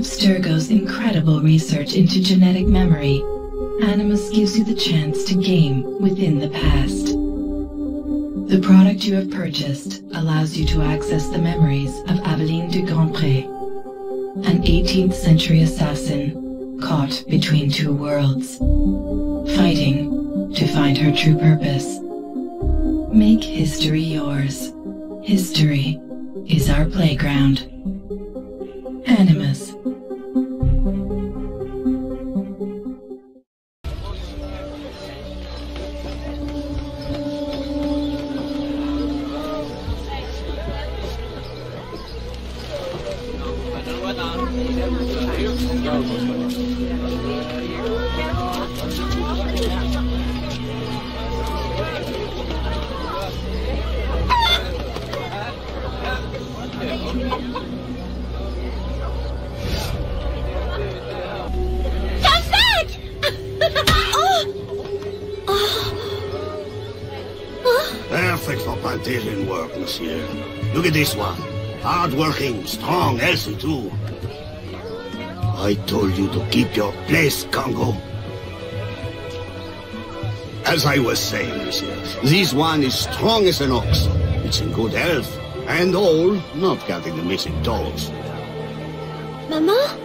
Sturgo's incredible research into genetic memory, Animus gives you the chance to game within the past. The product you have purchased allows you to access the memories of Aveline de Grandpré, an 18th century assassin caught between two worlds, fighting to find her true purpose. Make history yours. History is our playground. Animus. Perfect for plantation work, monsieur. Look at this one. Hard-working, strong, healthy too. I told you to keep your place, Congo. As I was saying, monsieur, this one is strong as an ox. It's in good health, and all, not counting the missing toes. Mama?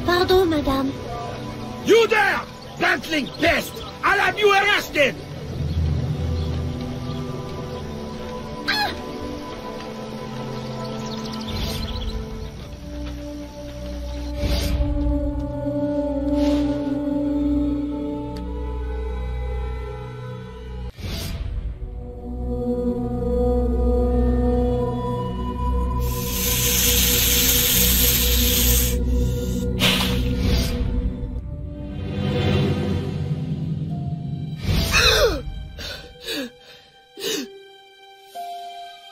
Pardon, madame. You there! Bantling pest! I'll have you arrested!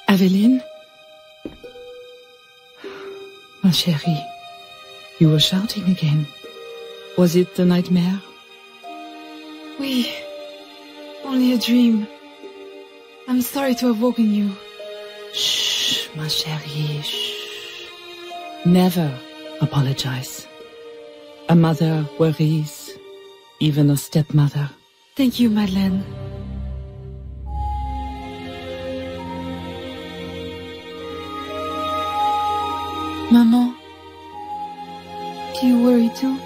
Aveline? Ma chérie, you were shouting again. Was it a nightmare? Oui, only a dream. I'm sorry to have woken you. Shh, ma chérie, shh. Never apologize. A mother worries, even a stepmother. Thank you, Madeleine. Maman, do you worry too?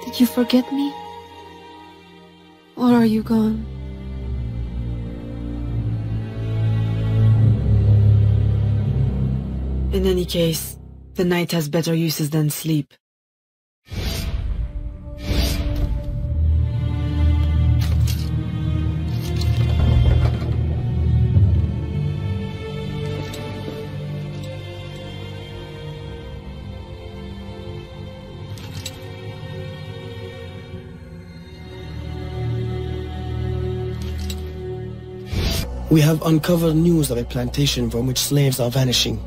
Did you forget me? Or are you gone? In any case, the night has better uses than sleep. We have uncovered news of a plantation from which slaves are vanishing.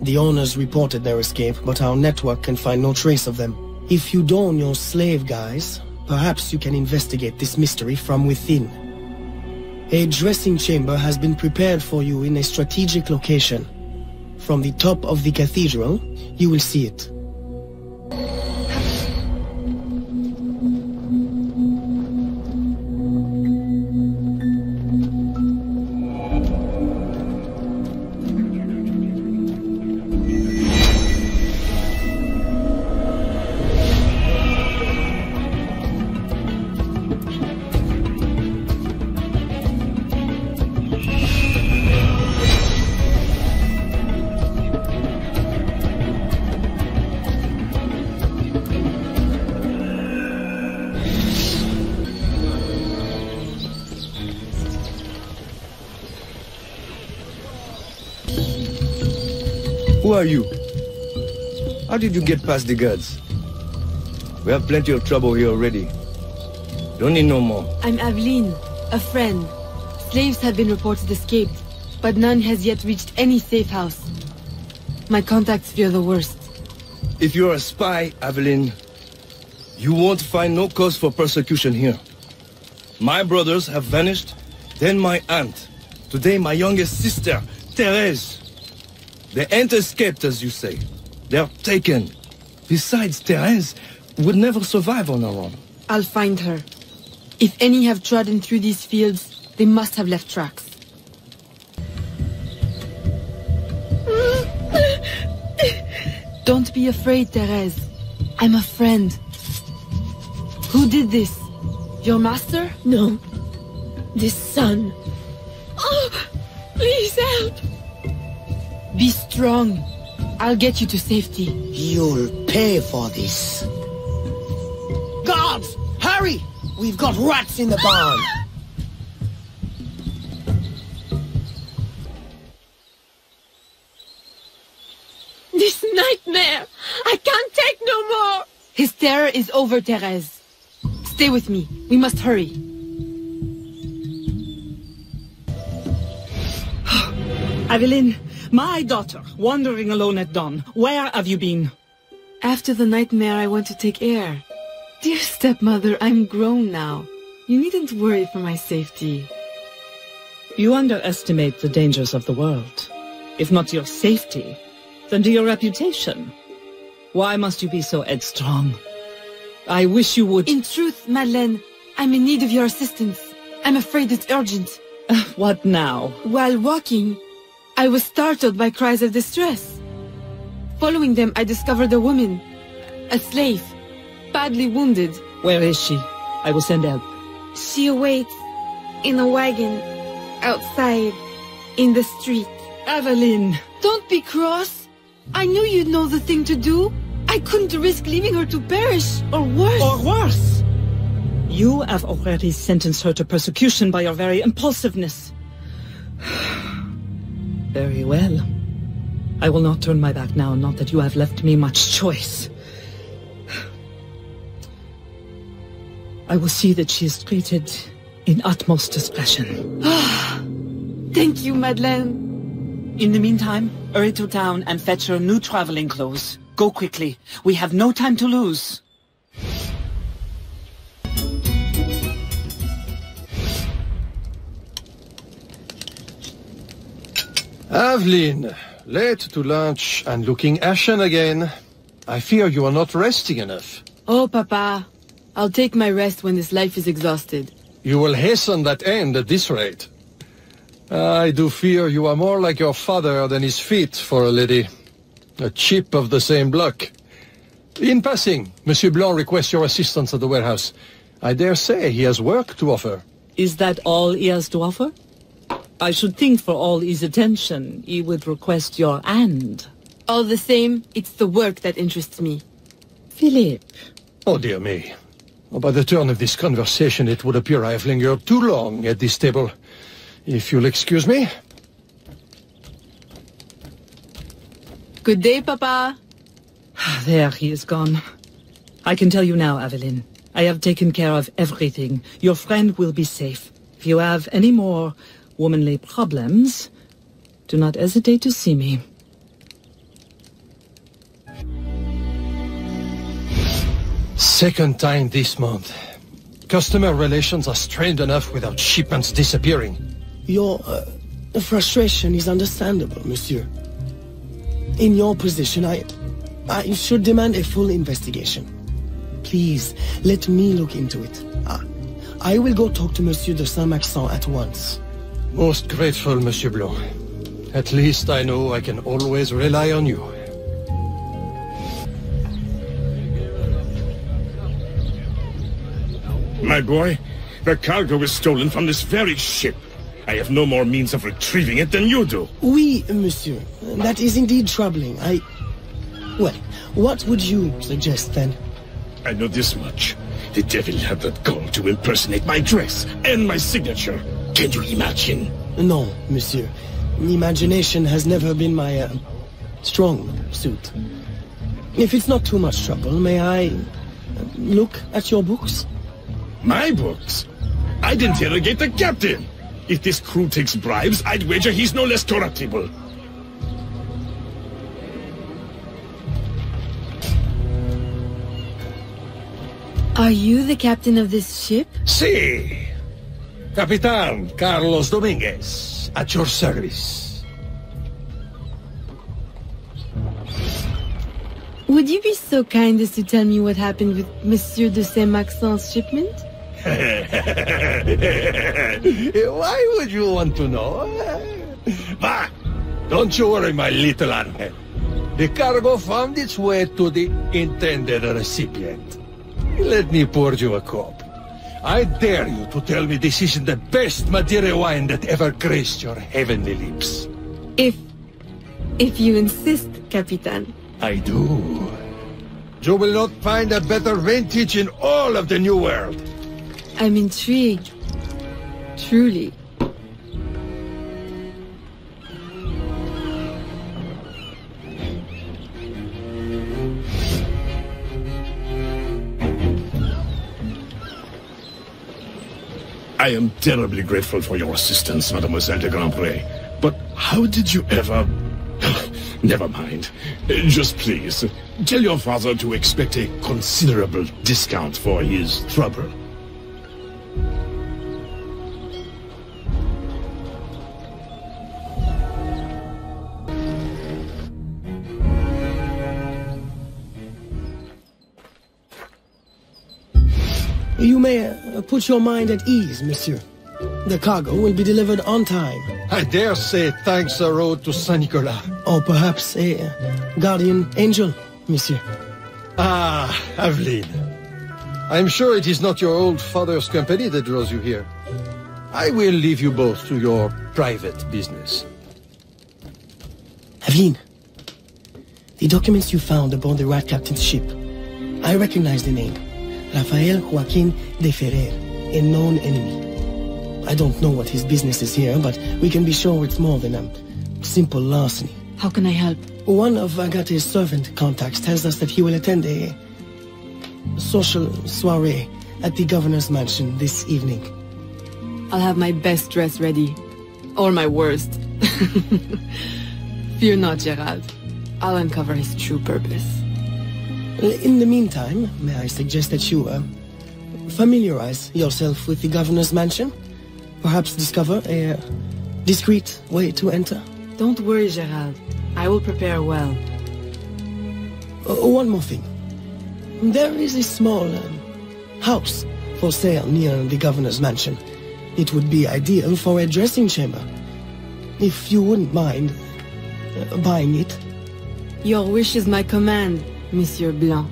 The owners reported their escape, but our network can find no trace of them. If you don your slave guise, perhaps you can investigate this mystery from within. A dressing chamber has been prepared for you in a strategic location. From the top of the cathedral, you will see it. Who are you? How did you get past the guards? We have plenty of trouble here already. Don't need no more. I'm Aveline, a friend. Slaves have been reported escaped, but none has yet reached any safe house. My contacts fear the worst. If you're a spy, Aveline, you won't find no cause for persecution here. My brothers have vanished, then my aunt. Today my youngest sister, Thérèse. They ain't escaped, as you say. They're taken. Besides, Thérèse would never survive on her own. I'll find her. If any have trodden through these fields, they must have left tracks. Don't be afraid, Thérèse. I'm a friend. Who did this? Your master? No. This son. Oh, please help. Be strong. I'll get you to safety. You'll pay for this. Guards! Hurry! We've got rats in the barn. This nightmare. I can't take no more. His terror is over, Thérèse. Stay with me. We must hurry. Aveline, my daughter, wandering alone at dawn. Where have you been? After the nightmare, I went to take air. Dear stepmother, I'm grown now. You needn't worry for my safety. You underestimate the dangers of the world. If not to your safety, then to your reputation. Why must you be so headstrong? I wish you would... In truth, Madeleine, I'm in need of your assistance. I'm afraid it's urgent. What now? While walking, I was startled by cries of distress. Following them, I discovered a woman, a slave, badly wounded. Where is she? I will send help. She awaits in a wagon, outside, in the street. Aveline! Don't be cross. I knew you'd know the thing to do. I couldn't risk leaving her to perish, or worse. Or worse! You have already sentenced her to persecution by your very impulsiveness. Very well. I will not turn my back now, not that you have left me much choice. I will see that she is treated in utmost discretion. Thank you, Madeleine. In the meantime, hurry to town and fetch her new traveling clothes. Go quickly. We have no time to lose. Aveline, late to lunch and looking ashen again. I fear you are not resting enough. Oh, Papa. I'll take my rest when this life is exhausted. You will hasten that end at this rate. I do fear you are more like your father than his feet for a lady. A chip of the same block. In passing, Monsieur Blanc requests your assistance at the warehouse. I dare say he has work to offer. Is that all he has to offer? I should think for all his attention, he would request your hand. All the same, it's the work that interests me. Philippe. Oh, dear me. By the turn of this conversation, it would appear I have lingered too long at this table. If you'll excuse me. Good day, Papa. There, he is gone. I can tell you now, Aveline. I have taken care of everything. Your friend will be safe. If you have any more womanly problems, do not hesitate to see me. Second time this month. Customer relations are strained enough without shipments disappearing. Your frustration is understandable, monsieur. In your position, I should demand a full investigation. Please, let me look into it. I will go talk to Monsieur de Saint-Maxent at once. Most grateful, Monsieur Blanc. At least I know I can always rely on you. My boy, the cargo was stolen from this very ship. I have no more means of retrieving it than you do. Oui, monsieur. That is indeed troubling. Well, what would you suggest then? I know this much. The devil had that gall to impersonate my dress and my signature. Can you imagine? No, monsieur. Imagination has never been my strong suit. If it's not too much trouble, may I look at your books? My books? I'd interrogate the captain. If this crew takes bribes, I'd wager he's no less corruptible. Are you the captain of this ship? Sí. Capitan Carlos Dominguez, at your service. Would you be so kind as to tell me what happened with Monsieur de Saint-Maxent's shipment? Why would you want to know? Bah! Don't you worry, my little Angel. The cargo found its way to the intended recipient. Let me pour you a cup. I dare you to tell me this isn't the best Madeira wine that ever graced your heavenly lips. If you insist, Capitan. I do. You will not find a better vintage in all of the New World. I'm intrigued. Truly. I am terribly grateful for your assistance, Mademoiselle de Grandpré. But how did you ever... Never mind. Just please, tell your father to expect a considerable discount for his trouble. You may put your mind at ease, monsieur. The cargo will be delivered on time. I dare say thanks are owed to Saint Nicolas. Or perhaps a guardian angel, monsieur. Ah, Aveline. I'm sure it is not your old father's company that draws you here. I will leave you both to your private business. Aveline, the documents you found aboard the Rat Captain's ship. I recognize the name. Rafael Joaquin de Ferrer, a known enemy. I don't know what his business is here, but we can be sure it's more than a simple larceny. How can I help? One of Agate's servant contacts tells us that he will attend a social soiree at the governor's mansion this evening. I'll have my best dress ready. Or my worst. Fear not, Gerald. I'll uncover his true purpose. In the meantime, may I suggest that you familiarize yourself with the governor's mansion? Perhaps discover a discreet way to enter? Don't worry, Gerald. I will prepare well. One more thing. There is a small house for sale near the governor's mansion. It would be ideal for a dressing chamber. If you wouldn't mind buying it. Your wish is my command, Monsieur Blanc.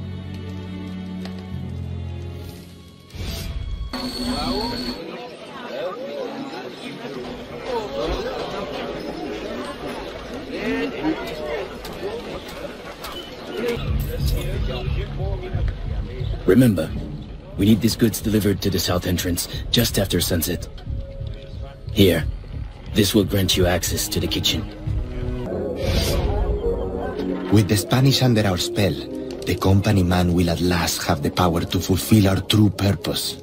Remember, we need these goods delivered to the south entrance just after sunset. Here, this will grant you access to the kitchen. With the Spanish under our spell, the company man will at last have the power to fulfill our true purpose.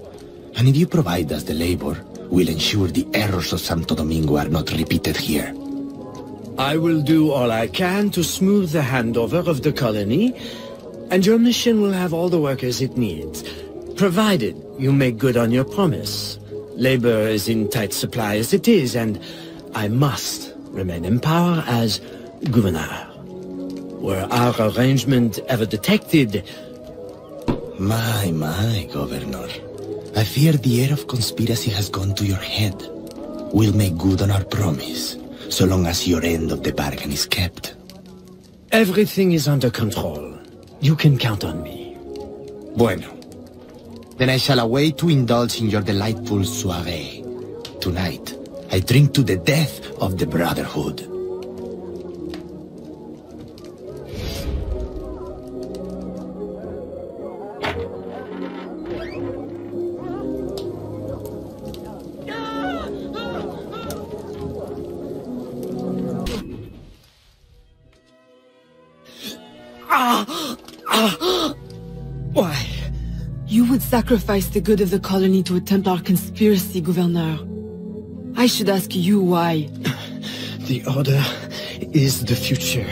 And if you provide us the labor, we'll ensure the errors of Santo Domingo are not repeated here. I will do all I can to smooth the handover of the colony, and your mission will have all the workers it needs, provided you make good on your promise. Labor is in tight supply as it is, and I must remain in power as governor. Were our arrangement ever detected... My, Governor. I fear the air of conspiracy has gone to your head. We'll make good on our promise, so long as your end of the bargain is kept. Everything is under control. You can count on me. Bueno. Then I shall await to indulge in your delightful soiree. Tonight, I drink to the death of the Brotherhood. Why? You would sacrifice the good of the colony to attempt our conspiracy, Gouverneur. I should ask you why. The Order is the future.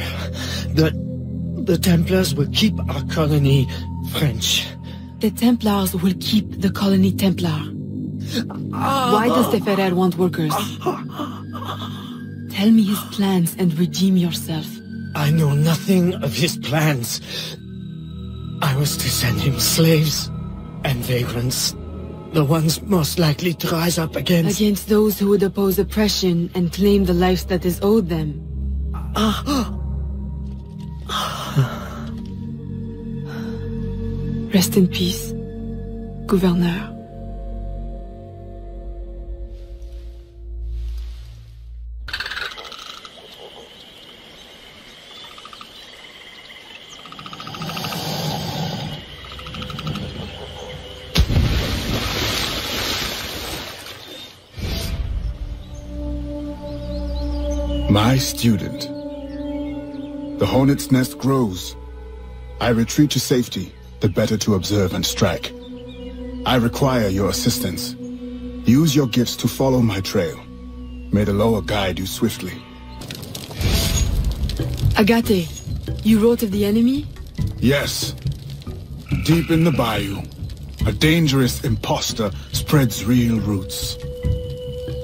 The Templars will keep our colony French. the Templars will keep the colony Templar. Why does the Ferrer want workers? Tell me his plans and redeem yourself. I know nothing of his plans. I was to send him slaves and vagrants. The ones most likely to rise up against... Against those who would oppose oppression and claim the life that is owed them. Rest in peace, Gouverneur. My student. The hornet's nest grows. I retreat to safety, the better to observe and strike. I require your assistance. Use your gifts to follow my trail. May the Loa guide you swiftly. Agate, you wrote of the enemy? Yes. Deep in the bayou, a dangerous imposter spreads real roots.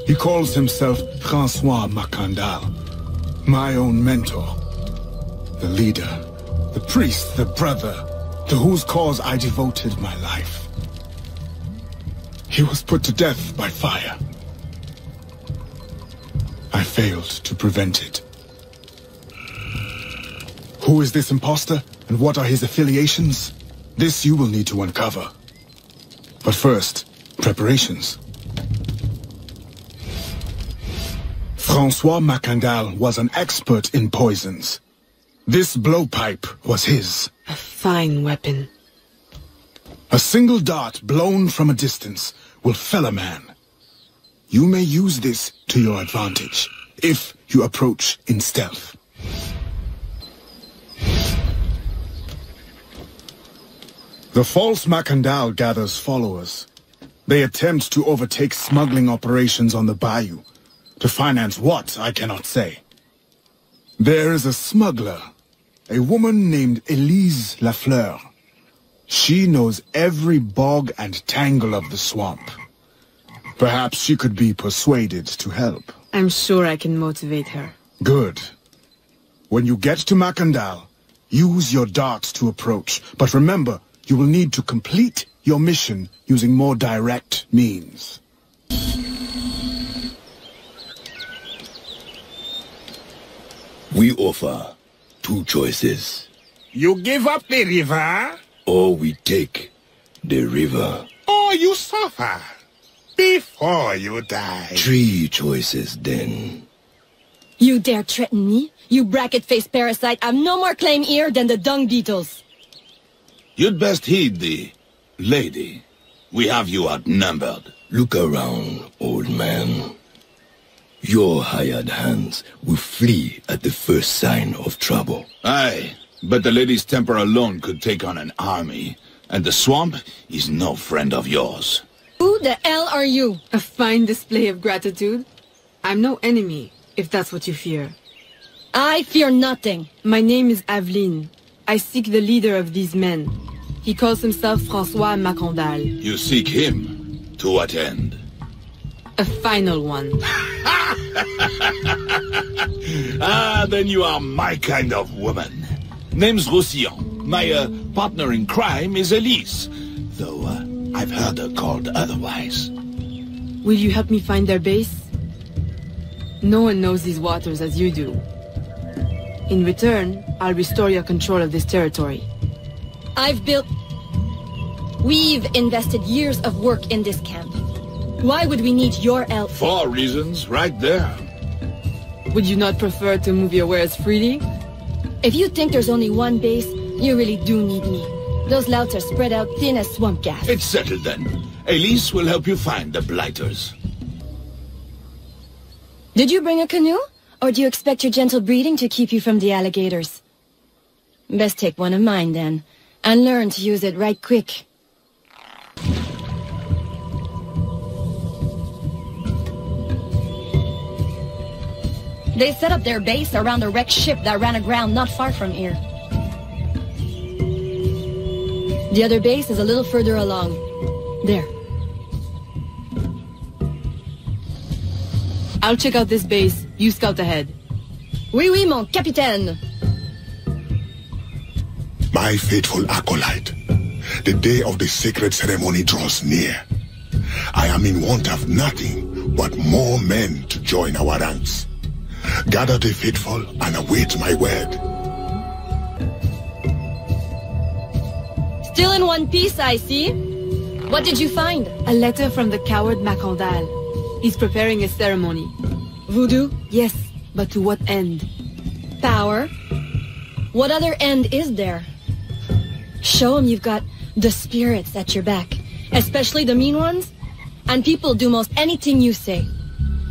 He calls himself François Macandal, my own mentor. The leader, the priest, the brother, to whose cause I devoted my life. He was put to death by fire. I failed to prevent it. Who is this imposter, and what are his affiliations? This you will need to uncover. But first, preparations. François Macandal was an expert in poisons. This blowpipe was his. A fine weapon. A single dart blown from a distance will fell a man. You may use this to your advantage, if you approach in stealth. The false Macandal gathers followers. They attempt to overtake smuggling operations on the bayou. To finance what, I cannot say. There is a smuggler, a woman named Elise Lafleur. She knows every bog and tangle of the swamp. Perhaps she could be persuaded to help. I'm sure I can motivate her. Good. When you get to Macandal, use your darts to approach. But remember, you will need to complete your mission using more direct means. We offer two choices. You give up the river? Or we take the river. Or you suffer before you die. Three choices, then. You dare threaten me? You bracket-faced parasite! I've no more claim here than the dung beetles! You'd best heed the lady. We have you outnumbered. Look around, old man. Your hired hands will flee at the first sign of trouble. Aye, but the lady's temper alone could take on an army, and the swamp is no friend of yours. Who the hell are you? A fine display of gratitude. I'm no enemy, if that's what you fear. I fear nothing. My name is Aveline. I seek the leader of these men. He calls himself François Macandal. You seek him? To what end? A final one. Ah, then you are my kind of woman. Name's Roussillon. My partner in crime is Elise, though I've heard her called otherwise. Will you help me find their base? No one knows these waters as you do. In return, I'll restore your control of this territory. We've invested years of work in this camp. Why would we need your help? 4 reasons, right there. Would you not prefer to move your wares freely? If you think there's only one base, you really do need me. Those louts are spread out thin as swamp gas. It's settled then. Elise will help you find the blighters. Did you bring a canoe? Or do you expect your gentle breeding to keep you from the alligators? Best take one of mine then, and learn to use it right quick. They set up their base around a wrecked ship that ran aground not far from here. The other base is a little further along. There. I'll check out this base. You scout ahead. Oui, oui, mon capitaine. My faithful acolyte, the day of the sacred ceremony draws near. I am in want of nothing but more men to join our ranks. Gather the faithful and await my word. Still in one piece, I see. What did you find? A letter from the coward Macandal. He's preparing a ceremony. Voodoo? Yes, but to what end? Power. What other end is there? Show him you've got the spirits at your back, especially the mean ones, and people do most anything you say.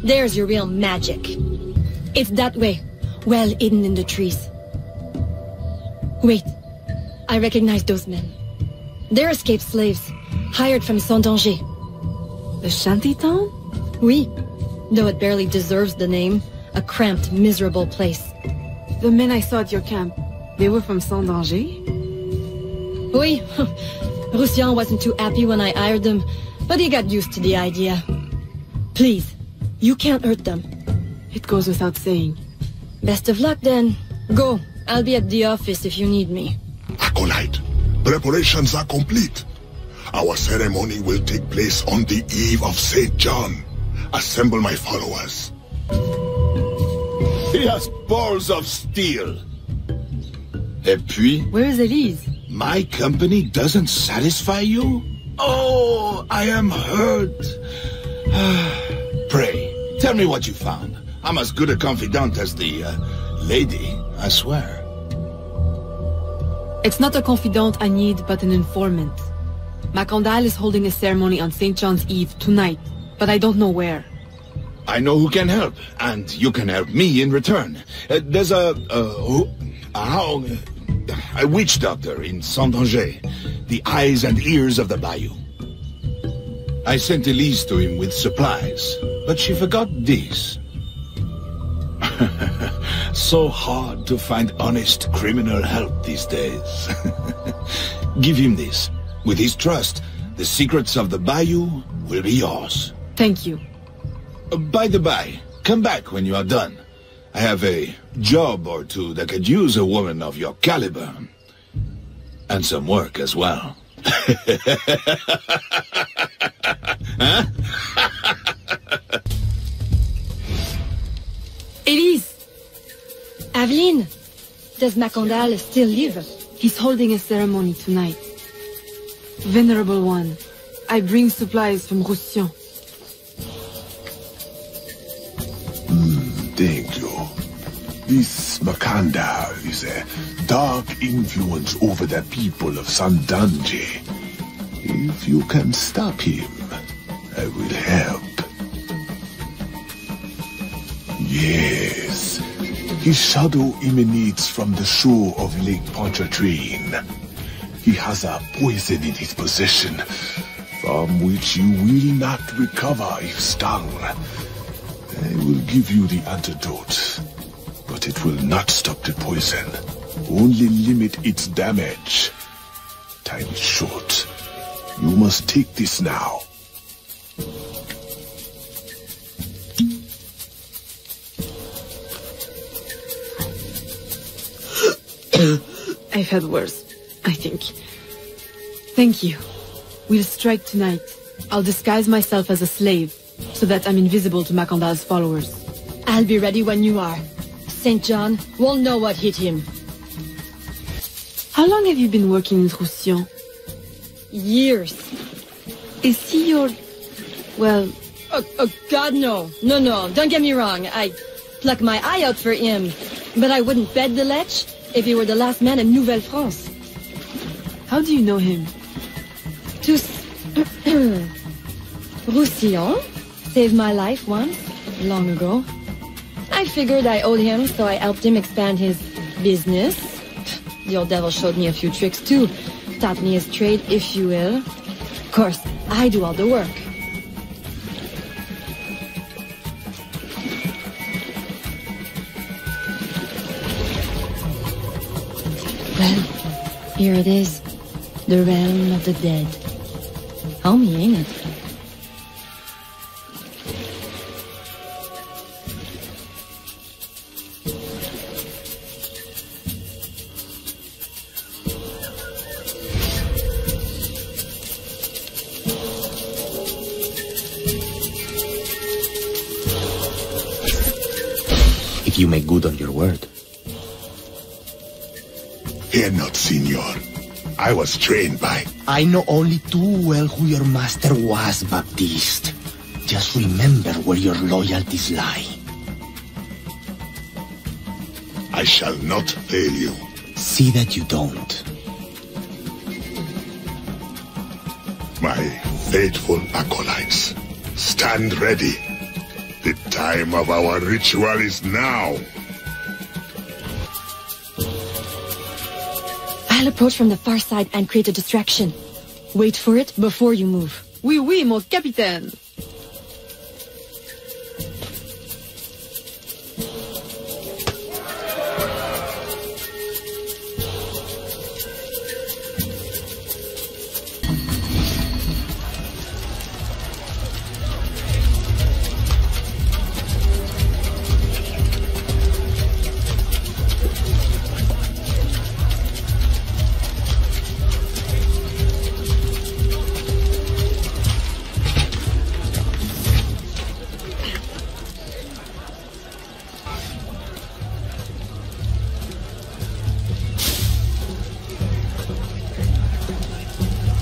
There's your real magic. It's that way, well hidden in the trees. Wait, I recognize those men. They're escaped slaves, hired from Saint-Danger. The shantytown? Oui, though it barely deserves the name. A cramped, miserable place. The men I saw at your camp, they were from Saint-Danger? Oui, Roussillon wasn't too happy when I hired them, but he got used to the idea. Please, you can't hurt them. It goes without saying. Best of luck then. Go, I'll be at the office if you need me. Acolyte, preparations are complete. Our ceremony will take place on the eve of St. John. Assemble my followers. He has balls of steel. Et puis? Where is Elise? My company doesn't satisfy you? Oh, I am hurt. Pray, tell me what you found. I'm as good a confidant as the lady, I swear. It's not a confidant I need, but an informant. Macandal is holding a ceremony on St. John's Eve tonight, but I don't know where. I know who can help, and you can help me in return. There's a witch doctor in Saint-Danger, the eyes and ears of the bayou. I sent Elise to him with supplies, but she forgot this. So hard to find honest criminal help these days. Give him this. With his trust, the secrets of the bayou will be yours. Thank you. By the by, come back when you are done. I have a job or two that could use a woman of your caliber. And some work as well. Huh? Elise! Aveline! Does Macandal still live? He's holding a ceremony tonight. Venerable one, I bring supplies from Roussillon. Thank you. This Macandal is a dark influence over the people of Saint-Danger. If you can stop him, I will help. Yes. His shadow emanates from the shore of Lake Pontchartrain. He has a poison in his possession, from which you will not recover if stung. I will give you the antidote, but it will not stop the poison, only limit its damage. Time is short. You must take this now. I've had worse, I think. Thank you. We'll strike tonight. I'll disguise myself as a slave, so that I'm invisible to Macandal's followers. I'll be ready when you are. St. John will know what hit him. How long have you been working with Roussillon? Years. Is he your... well... Oh, God, no. No, don't get me wrong. I pluck my eye out for him. But I wouldn't fed the lech if he were the last man in Nouvelle-France. How do you know him? Roussillon saved my life once, long ago. I figured I owed him, so I helped him expand his business. The old devil showed me a few tricks too. Taught me his trade, if you will. Of course, I do all the work. Well, here it is. The realm of the dead. Homie, ain't it? If you make good on your word. Fear not, Signor. I was trained by... I know only too well who your master was, Baptiste. Just remember where your loyalties lie. I shall not fail you. See that you don't. My faithful acolytes, stand ready. The time of our ritual is now. I'll approach from the far side and create a distraction. Wait for it before you move. Oui, oui, mon capitaine.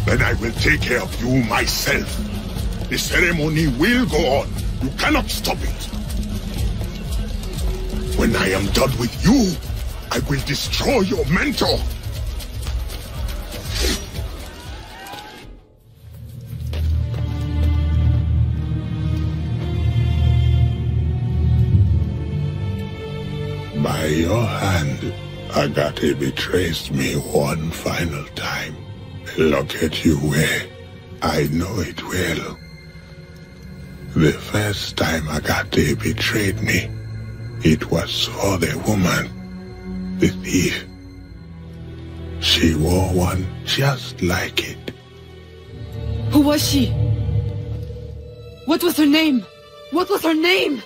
Then I will take care of you myself. The ceremony will go on. You cannot stop it. When I am done with you, I will destroy your mentor. By your hand, Agate betrays me one final time. Look at you where I know it well. The first time Agate betrayed me, it was for the woman, the thief. She wore one just like it. Who was she? What was her name? What was her name?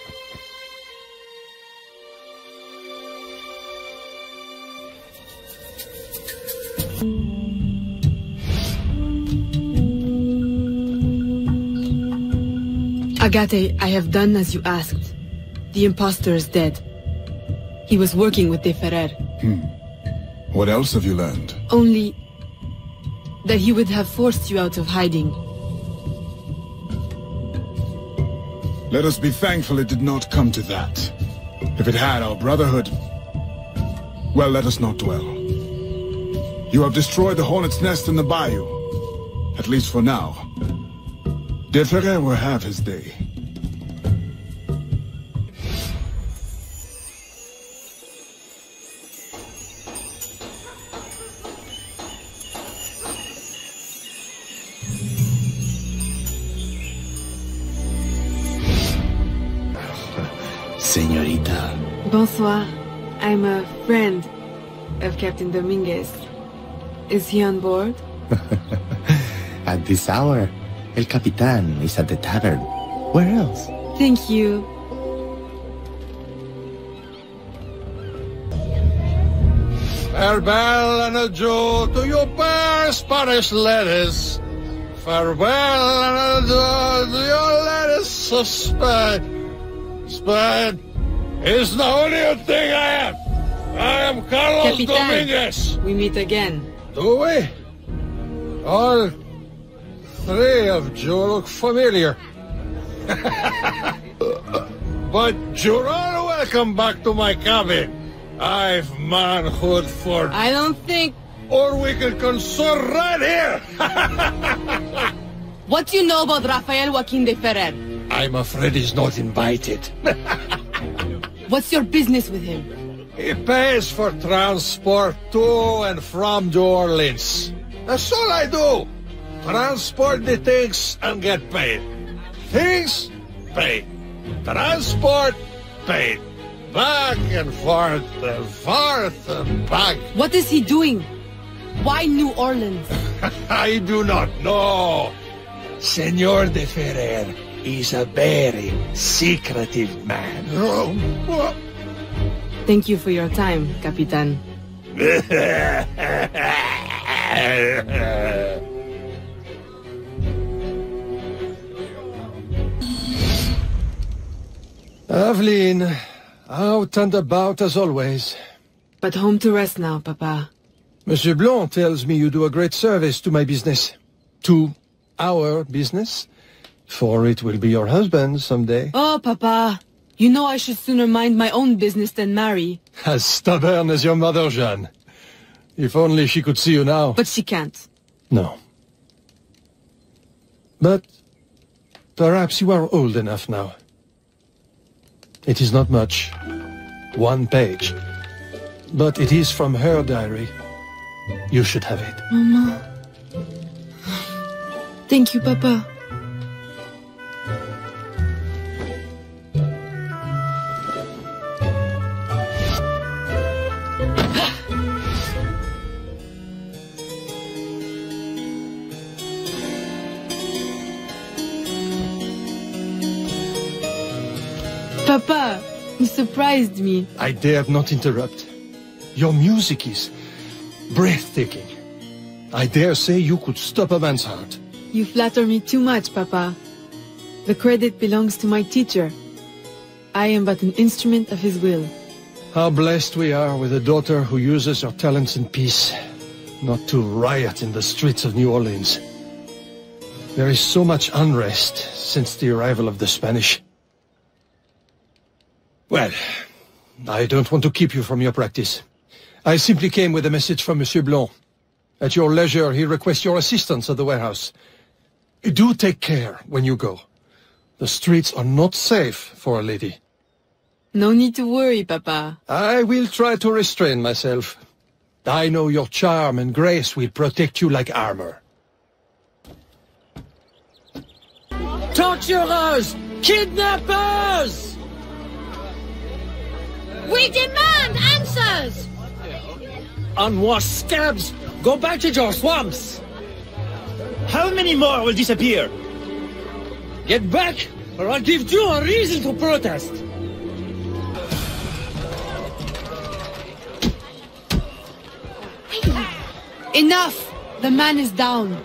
Agate, I have done as you asked. The impostor is dead. He was working with De Ferrer. What else have you learned? Only that he would have forced you out of hiding. Let us be thankful it did not come to that. If it had, our brotherhood... Well, let us not dwell. You have destroyed the hornet's nest in the bayou. At least for now. De Ferrer will have his day. Señorita. Bonsoir. I'm a friend of Captain Dominguez. Is he on board? At this hour, El Capitan is at the tavern. Where else? Thank you. Farewell and adieu to your fair Spanish ladies. Farewell and adieu to your ladies. Spain is the only thing I am. I am Carlos Capitan, Dominguez. we meet again. Do we? All three of you look familiar. But you're all welcome back to my cabin. I've manhood for... I don't think... Or we can consort right here. What do you know about Rafael Joaquin de Ferrer? I'm afraid he's not invited. What's your business with him? He pays for transport to and from New Orleans. That's all I do. Transport the things and get paid. Things, paid. Transport, paid. Back and forth and back. What is he doing? Why New Orleans? I do not know. Senor de Ferrer is a very secretive man. Thank you for your time, Capitan. Aveline, out and about as always. But home to rest now, Papa. Monsieur Blanc tells me you do a great service to my business. To our business. For it will be your husband someday. Oh, Papa. You know I should sooner mind my own business than marry. As stubborn as your mother, Jeanne. If only she could see you now. But she can't. No. But perhaps you are old enough now. It is not much. 1 page. But it is from her diary. You should have it. Mama. Thank you, Papa. Papa, you surprised me. I dared not interrupt. Your music is breathtaking. I dare say you could stop a man's heart. You flatter me too much, Papa. The credit belongs to my teacher. I am but an instrument of his will. How blessed we are with a daughter who uses her talents in peace, not to riot in the streets of New Orleans. There is so much unrest since the arrival of the Spanish. Well, I don't want to keep you from your practice. I simply came with a message from Monsieur Blanc. At your leisure, he requests your assistance at the warehouse. Do take care when you go. The streets are not safe for a lady. No need to worry, Papa. I will try to restrain myself. I know your charm and grace will protect you like armor. Torturers! Kidnappers! We demand answers! Unwashed scabs! Go back to your swamps! How many more will disappear? Get back, or I'll give you a reason to protest! Enough! The man is down.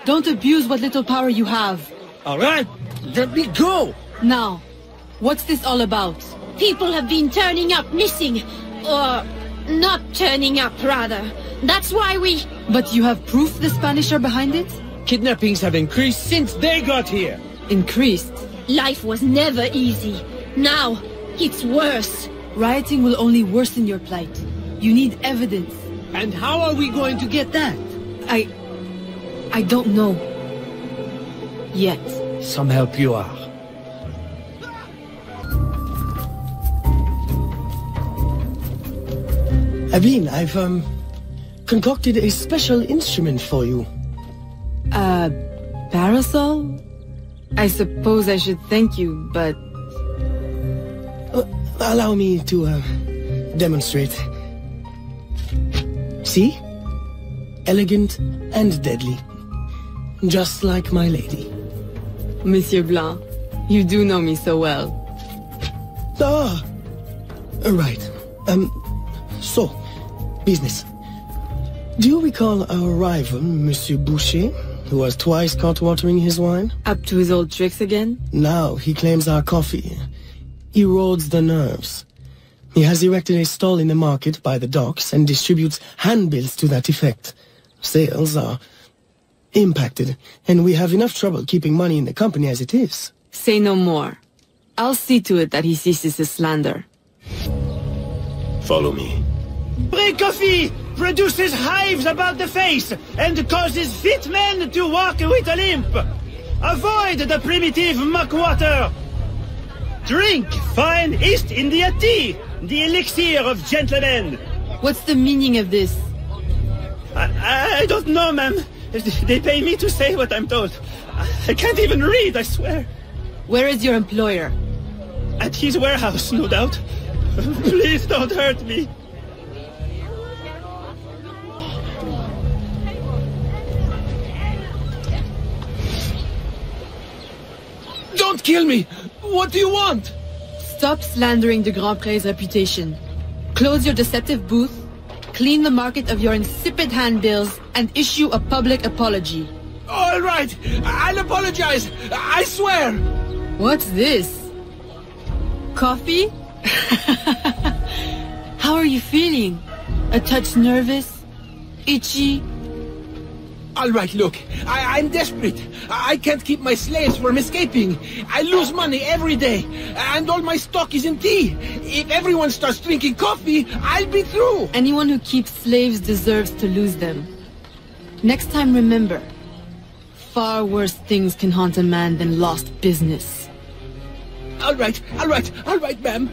Don't abuse what little power you have. All right, let me go! Now, what's this all about? People have been turning up missing. Or not turning up, rather. That's why we... But you have proof the Spanish are behind it? Kidnappings have increased since they got here. Increased? Life was never easy. Now, it's worse. Rioting will only worsen your plight. You need evidence. And how are we going to get that? I don't know. Yet. Some help you are. Aveline, I've, concocted a special instrument for you. A parasol? I suppose I should thank you, but... Allow me to, demonstrate. See? Elegant and deadly. Just like my lady. Monsieur Blanc, you do know me so well. Ah! Right. So, business. Do you recall our rival, Monsieur Boucher, who was twice caught watering his wine? Up to his old tricks again? Now he claims our coffee erodes the nerves. He has erected a stall in the market by the docks and distributes handbills to that effect. Sales are impacted, and we have enough trouble keeping money in the company as it is. Say no more. I'll see to it that he ceases his slander. Follow me. Break coffee produces hives about the face and causes fit men to walk with a limp. Avoid the primitive muck water. Drink fine East India tea, the elixir of gentlemen. What's the meaning of this? I don't know, ma'am. They pay me to say what I'm told. I can't even read, I swear. Where is your employer? At his warehouse, no doubt. Please don't hurt me. Don't kill me! What do you want? Stop slandering the Grand Pré's reputation. Close your deceptive booth, clean the market of your insipid handbills, and issue a public apology. All right, I'll apologize. I swear. What's this? Coffee? How are you feeling? A touch nervous? Itchy? All right, look, I'm desperate. I can't keep my slaves from escaping. I lose money every day, and all my stock is in tea. If everyone starts drinking coffee, I'll be through. Anyone who keeps slaves deserves to lose them. Next time, remember, far worse things can haunt a man than lost business. All right, ma'am.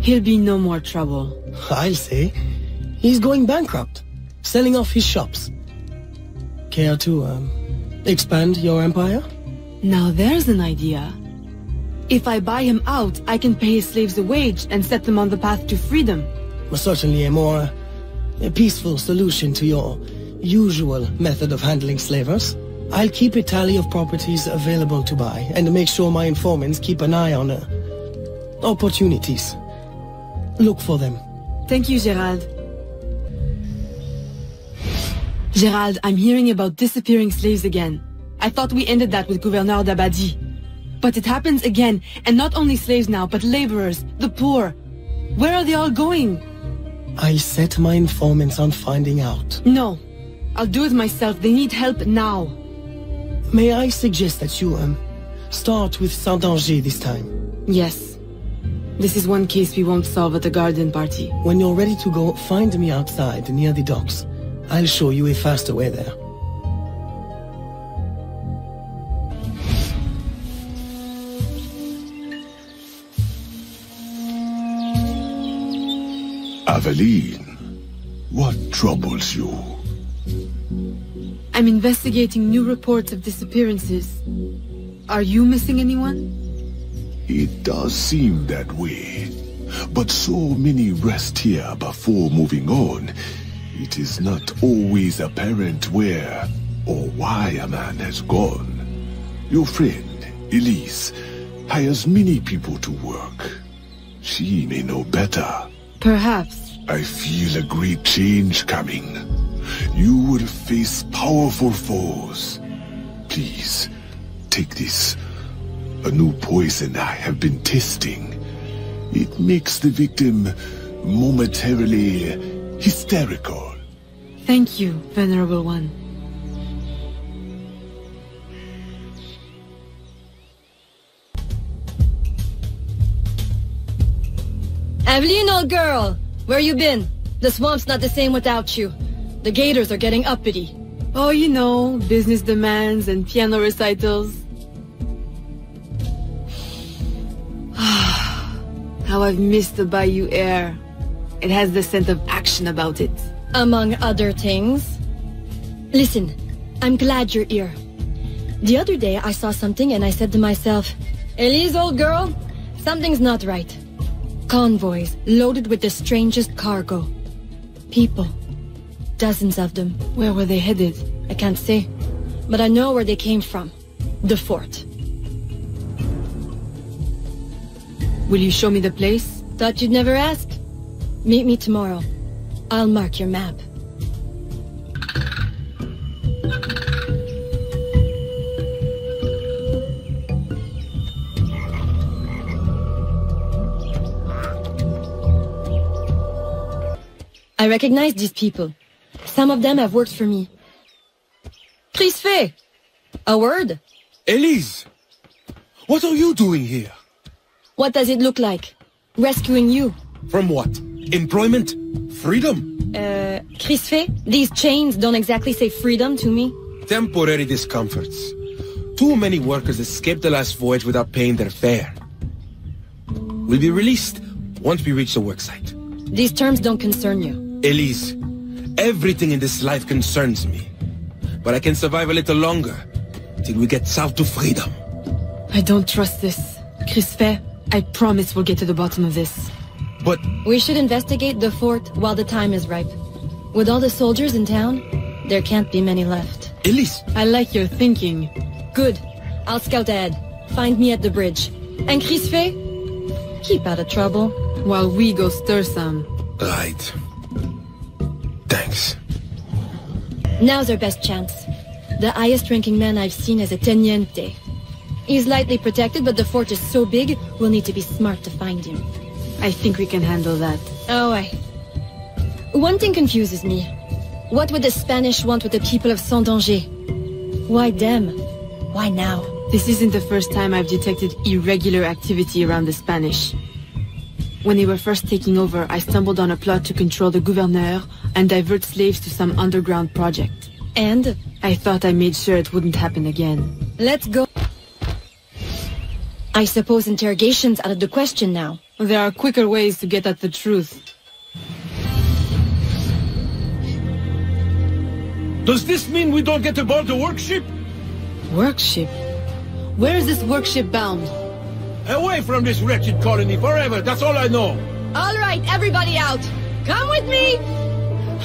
He'll be no more trouble. I'll say. He's going bankrupt, selling off his shops. Care to, expand your empire? Now there's an idea. If I buy him out, I can pay his slaves a wage and set them on the path to freedom. Certainly a more peaceful solution to your usual method of handling slavers. I'll keep a tally of properties available to buy and make sure my informants keep an eye on opportunities. Look for them. Thank you, Gerald. Gerald, I'm hearing about disappearing slaves again. I thought we ended that with Gouverneur d'Abadie. But it happens again, and not only slaves now, but laborers, the poor. Where are they all going? I'll set my informants on finding out. No, I'll do it myself. They need help now. May I suggest that you, start with Saint-Danger this time? Yes. This is one case we won't solve at the garden party. When you're ready to go, find me outside near the docks. I'll show you a faster way there. Aveline, what troubles you? I'm investigating new reports of disappearances. Are you missing anyone? It does seem that way. But so many rest here before moving on. It is not always apparent where or why a man has gone. Your friend, Elise, hires many people to work. She may know better. Perhaps. I feel a great change coming. You will face powerful foes. Please, take this. A new poison I have been testing. It makes the victim momentarily hysterical. Thank you, Venerable One. Aveline, old girl! Where you been? The swamp's not the same without you. The gators are getting uppity. Oh, you know, business demands and piano recitals. How I've missed the bayou air. It has the scent of action about it. Among other things. Listen, I'm glad you're here. The other day I saw something and I said to myself, Elise, old girl, something's not right. Convoys loaded with the strangest cargo. People. Dozens of them. Where were they headed? I can't say. But I know where they came from. The fort. Will you show me the place? Thought you'd never ask. Meet me tomorrow. I'll mark your map. I recognize these people. Some of them have worked for me. Crisfé! A word? Elise! What are you doing here? What does it look like? Rescuing you. From what? Employment? Freedom? Crisfé, these chains don't exactly say freedom to me. Temporary discomforts. Too many workers escaped the last voyage without paying their fare. We'll be released once we reach the worksite. These terms don't concern you. Elise, everything in this life concerns me. But I can survive a little longer, till we get south to freedom. I don't trust this. Crisfé, I promise we'll get to the bottom of this. But... We should investigate the fort while the time is ripe. With all the soldiers in town, there can't be many left. Elise! I like your thinking. Good. I'll scout ahead. Find me at the bridge. And Crisfe? Keep out of trouble. While we go stir some. Right. Thanks. Now's our best chance. The highest ranking man I've seen is a teniente. He's lightly protected, but the fort is so big, we'll need to be smart to find him. I think we can handle that. Oh, one thing confuses me. What would the Spanish want with the people of Saint-Danger? Why them? Why now? This isn't the first time I've detected irregular activity around the Spanish. When they were first taking over, I stumbled on a plot to control the gouverneur and divert slaves to some underground project. And? I thought I made sure it wouldn't happen again. Let's go. I suppose interrogation's out of the question now. There are quicker ways to get at the truth. Does this mean we don't get aboard the workship? Workship? Where is this workship bound? Away from this wretched colony forever, that's all I know. All right, everybody out. Come with me!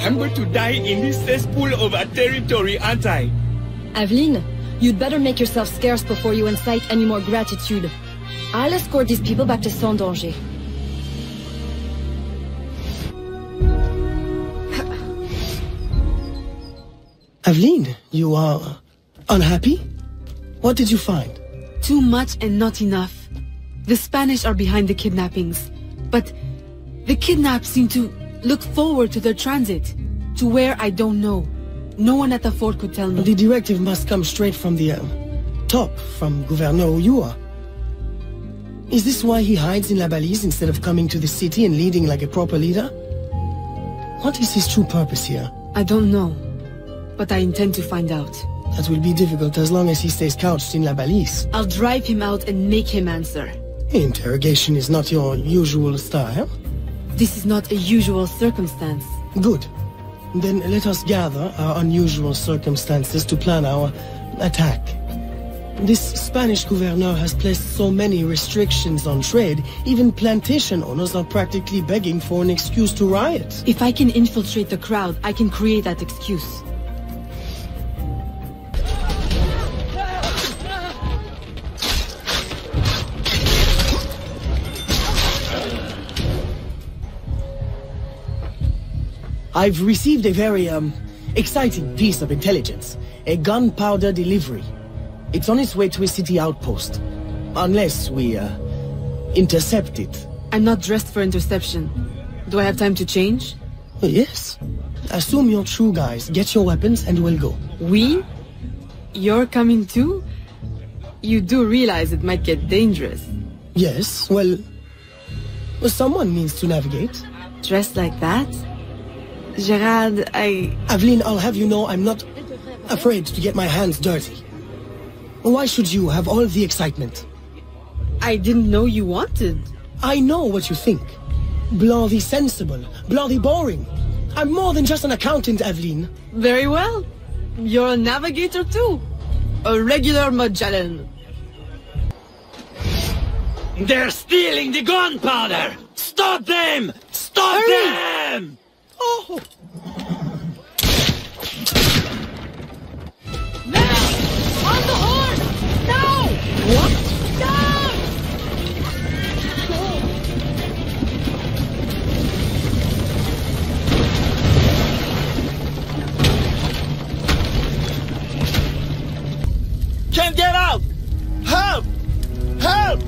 I'm going to die in this cesspool of a territory, aren't I? Aveline, you'd better make yourself scarce before you incite any more gratitude. I'll escort these people back to Saint-Danger. Aveline, you are unhappy? What did you find? Too much and not enough. The Spanish are behind the kidnappings, but the kidnapped seem to look forward to their transit, to where I don't know. No one at the fort could tell me. The directive must come straight from the top, from Gouverneur Ulloa. Is this why he hides in La Balise instead of coming to the city and leading like a proper leader? What is his true purpose here? I don't know, but I intend to find out. That will be difficult as long as he stays couched in La Balise. I'll drive him out and make him answer. Interrogation is not your usual style. This is not a usual circumstance. Good. Then let us gather our unusual circumstances to plan our attack. This Spanish gouverneur has placed so many restrictions on trade, even plantation owners are practically begging for an excuse to riot. If I can infiltrate the crowd, I can create that excuse. I've received a very, exciting piece of intelligence. A gunpowder delivery. It's on its way to a city outpost. Unless we, intercept it. I'm not dressed for interception. Do I have time to change? Yes. Assume you're true, guys. Get your weapons and we'll go. We? You're coming too? You do realize it might get dangerous. Yes, well, someone needs to navigate. Dressed like that? Gerard, Aveline, I'll have you know I'm not afraid to get my hands dirty. Why should you have all the excitement? I didn't know you wanted. I know what you think. Bloody sensible, bloody boring. I'm more than just an accountant, Aveline. Very well. You're a navigator too. A regular Magellan. They're stealing the gunpowder! Stop them! Stop them! Oh! Now! On the horse! Now! What? Down! Can't get out! Help! Help!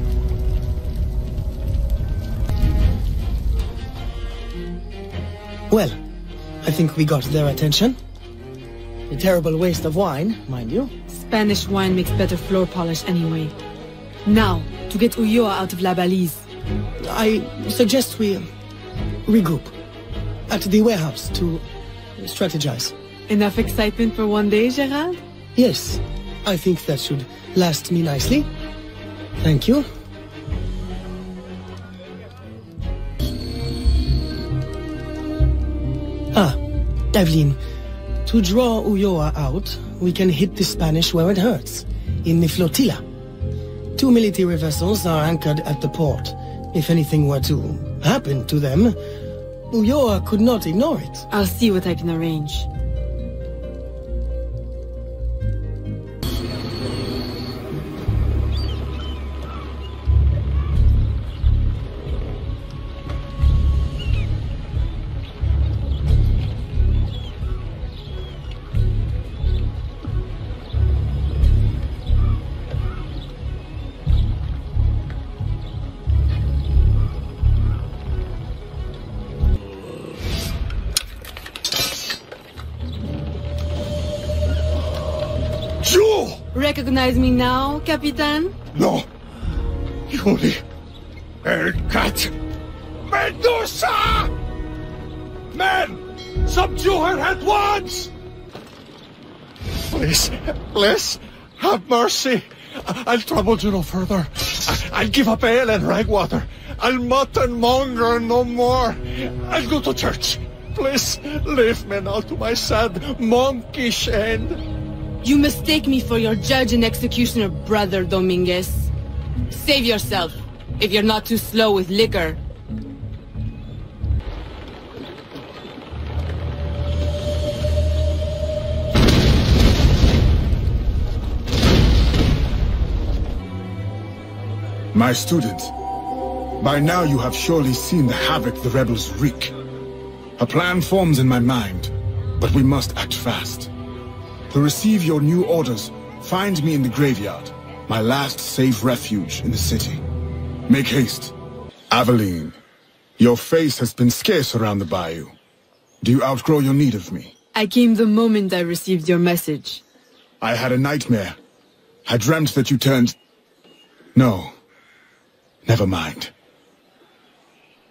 Well, I think we got their attention. A terrible waste of wine, mind you. Spanish wine makes better floor polish anyway. Now, to get Ulloa out of La Balise. I suggest we regroup at the warehouse to strategize. Enough excitement for one day, Gerard? Yes, I think that should last me nicely. Thank you. Aveline, to draw Ulloa out, we can hit the Spanish where it hurts, in the flotilla. 2 military vessels are anchored at the port. If anything were to happen to them, Ulloa could not ignore it. I'll see what I can arrange. Recognize me now, Capitan? No. Yuli. Cat. Medusa! Men! Subdue her at once! Please, please, have mercy. I'll trouble you no further. I'll give up ale and rag water. I'll mutton monger no more. I'll go to church. Please, leave me now to my sad, monkish end. You mistake me for your judge and executioner, Brother Dominguez. Save yourself, if you're not too slow with liquor. My student, by now you have surely seen the havoc the rebels wreak. A plan forms in my mind, but we must act fast. To receive your new orders, find me in the graveyard, my last safe refuge in the city. Make haste. Aveline, your face has been scarce around the bayou. Do you outgrow your need of me? I came the moment I received your message. I had a nightmare. I dreamt that you turned... No. Never mind.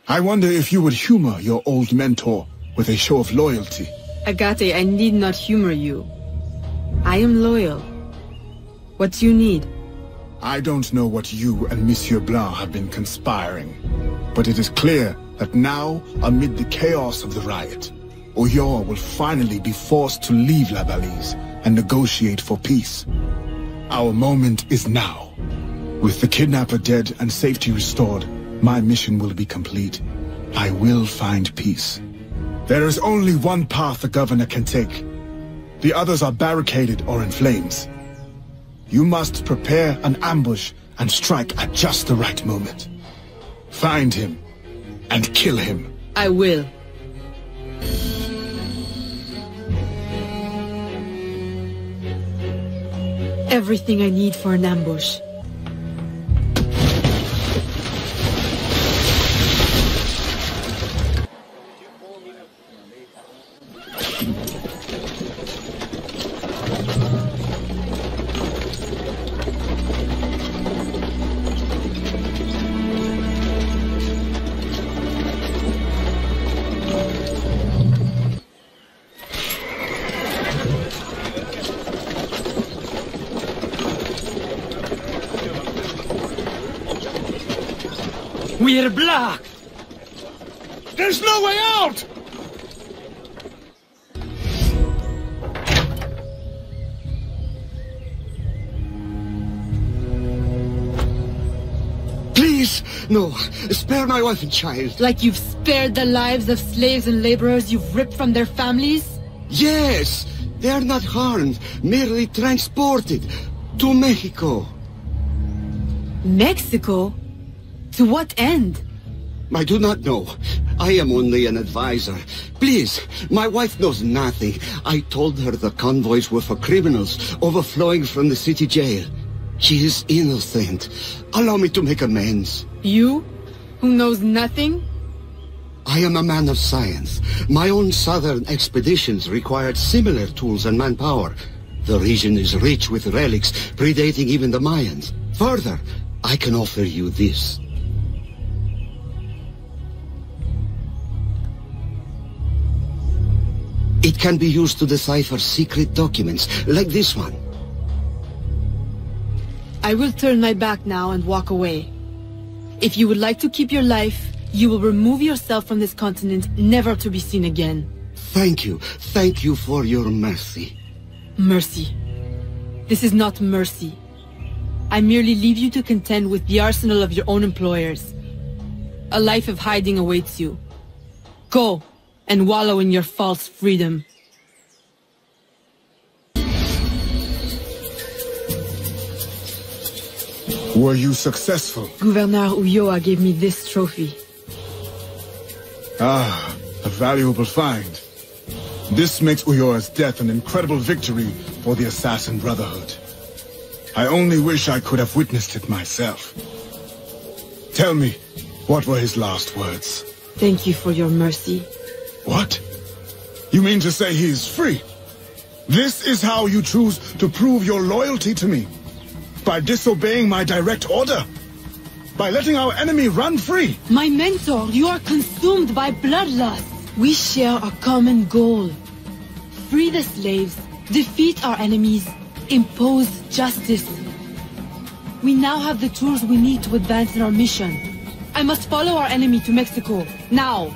I wonder if you would humor your old mentor with a show of loyalty. Agate, I need not humor you. I am loyal. What do you need? I don't know what you and Monsieur Blanc have been conspiring, but it is clear that now, amid the chaos of the riot, Oyor will finally be forced to leave La Balise and negotiate for peace. Our moment is now. With the kidnapper dead and safety restored, my mission will be complete. I will find peace. There is only one path the governor can take. The others are barricaded or in flames. You must prepare an ambush and strike at just the right moment. Find him and kill him. I will. Everything I need for an ambush. We're blocked! There's no way out! Please, no. Spare my wife and child. Like you've spared the lives of slaves and laborers you've ripped from their families? Yes! They are not harmed, merely transported to Mexico. Mexico? To what end? I do not know. I am only an advisor. Please, my wife knows nothing. I told her the convoys were for criminals overflowing from the city jail. She is innocent. Allow me to make amends. You? Who knows nothing? I am a man of science. My own southern expeditions required similar tools and manpower. The region is rich with relics predating even the Mayans. Further, I can offer you this. It can be used to decipher secret documents, like this one. I will turn my back now and walk away. If you would like to keep your life, you will remove yourself from this continent, never to be seen again. Thank you. Thank you for your mercy. Mercy. This is not mercy. I merely leave you to contend with the arsenal of your own employers. A life of hiding awaits you. Go, and wallow in your false freedom. Were you successful? Gouverneur Ulloa gave me this trophy. Ah, a valuable find. This makes Ulloa's death an incredible victory for the Assassin Brotherhood. I only wish I could have witnessed it myself. Tell me, what were his last words? Thank you for your mercy. What? You mean to say he is free? This is how you choose to prove your loyalty to me? By disobeying my direct order? By letting our enemy run free? My mentor, you are consumed by bloodlust. We share a common goal. Free the slaves, defeat our enemies, impose justice. We now have the tools we need to advance in our mission. I must follow our enemy to Mexico, now.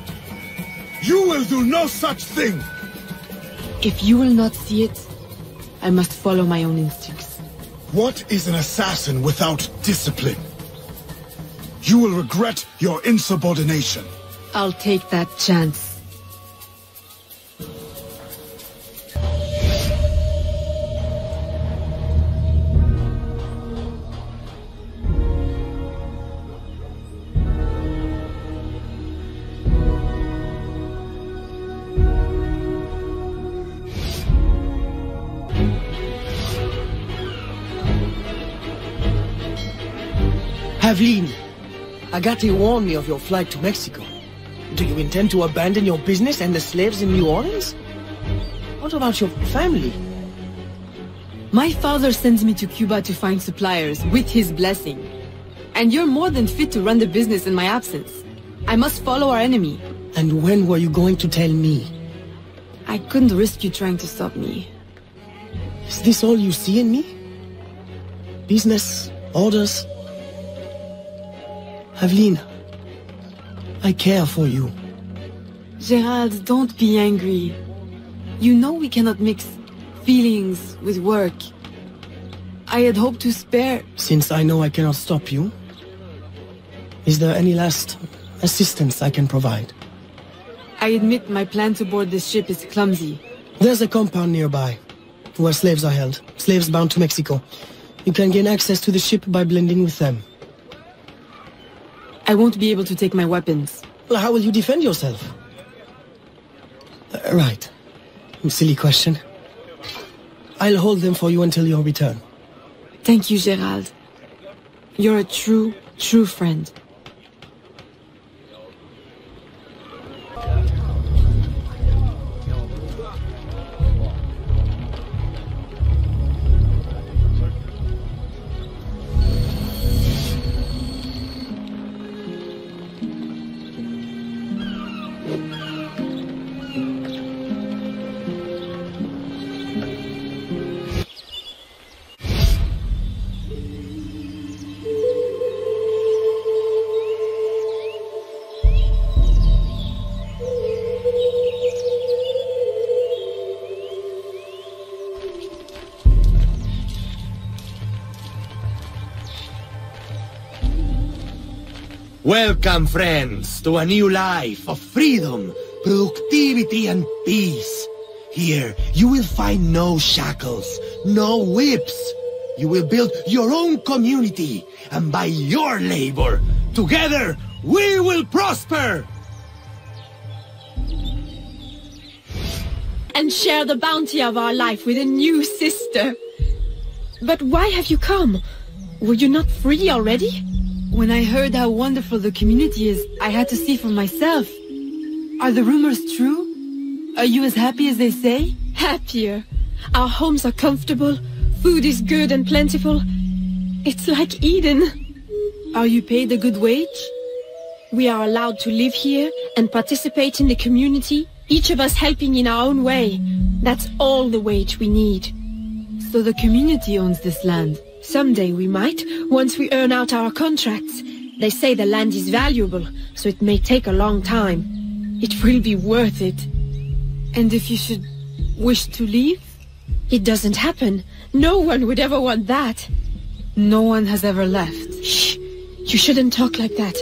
You will do no such thing! If you will not see it, I must follow my own instincts. What is an assassin without discipline? You will regret your insubordination. I'll take that chance. Aveline, Agate warned me of your flight to Mexico. Do you intend to abandon your business and the slaves in New Orleans? What about your family? My father sends me to Cuba to find suppliers, with his blessing. And you're more than fit to run the business in my absence. I must follow our enemy. And when were you going to tell me? I couldn't risk you trying to stop me. Is this all you see in me? Business, orders? Aveline, I care for you. Gerald, don't be angry. You know we cannot mix feelings with work. I had hoped to spare... Since I know I cannot stop you, is there any last assistance I can provide? I admit my plan to board this ship is clumsy. There's a compound nearby, where slaves are held. Slaves bound to Mexico. You can gain access to the ship by blending with them. I won't be able to take my weapons. Well, how will you defend yourself? Right. Silly question. I'll hold them for you until your return. Thank you, Gerald. You're a true friend. Welcome, friends, to a new life of freedom, productivity, and peace. Here, you will find no shackles, no whips. You will build your own community, and by your labor, together, we will prosper! And share the bounty of our life with a new sister. But why have you come? Were you not free already? When I heard how wonderful the community is, I had to see for myself. Are the rumors true? Are you as happy as they say? Happier. Our homes are comfortable, food is good and plentiful. It's like Eden. Are you paid a good wage? We are allowed to live here and participate in the community, each of us helping in our own way. That's all the wage we need. So the community owns this land? Someday we might, once we earn out our contracts. They say the land is valuable, so it may take a long time. It will be worth it. And if you should wish to leave? It doesn't happen. No one would ever want that. No one has ever left. Shh! You shouldn't talk like that.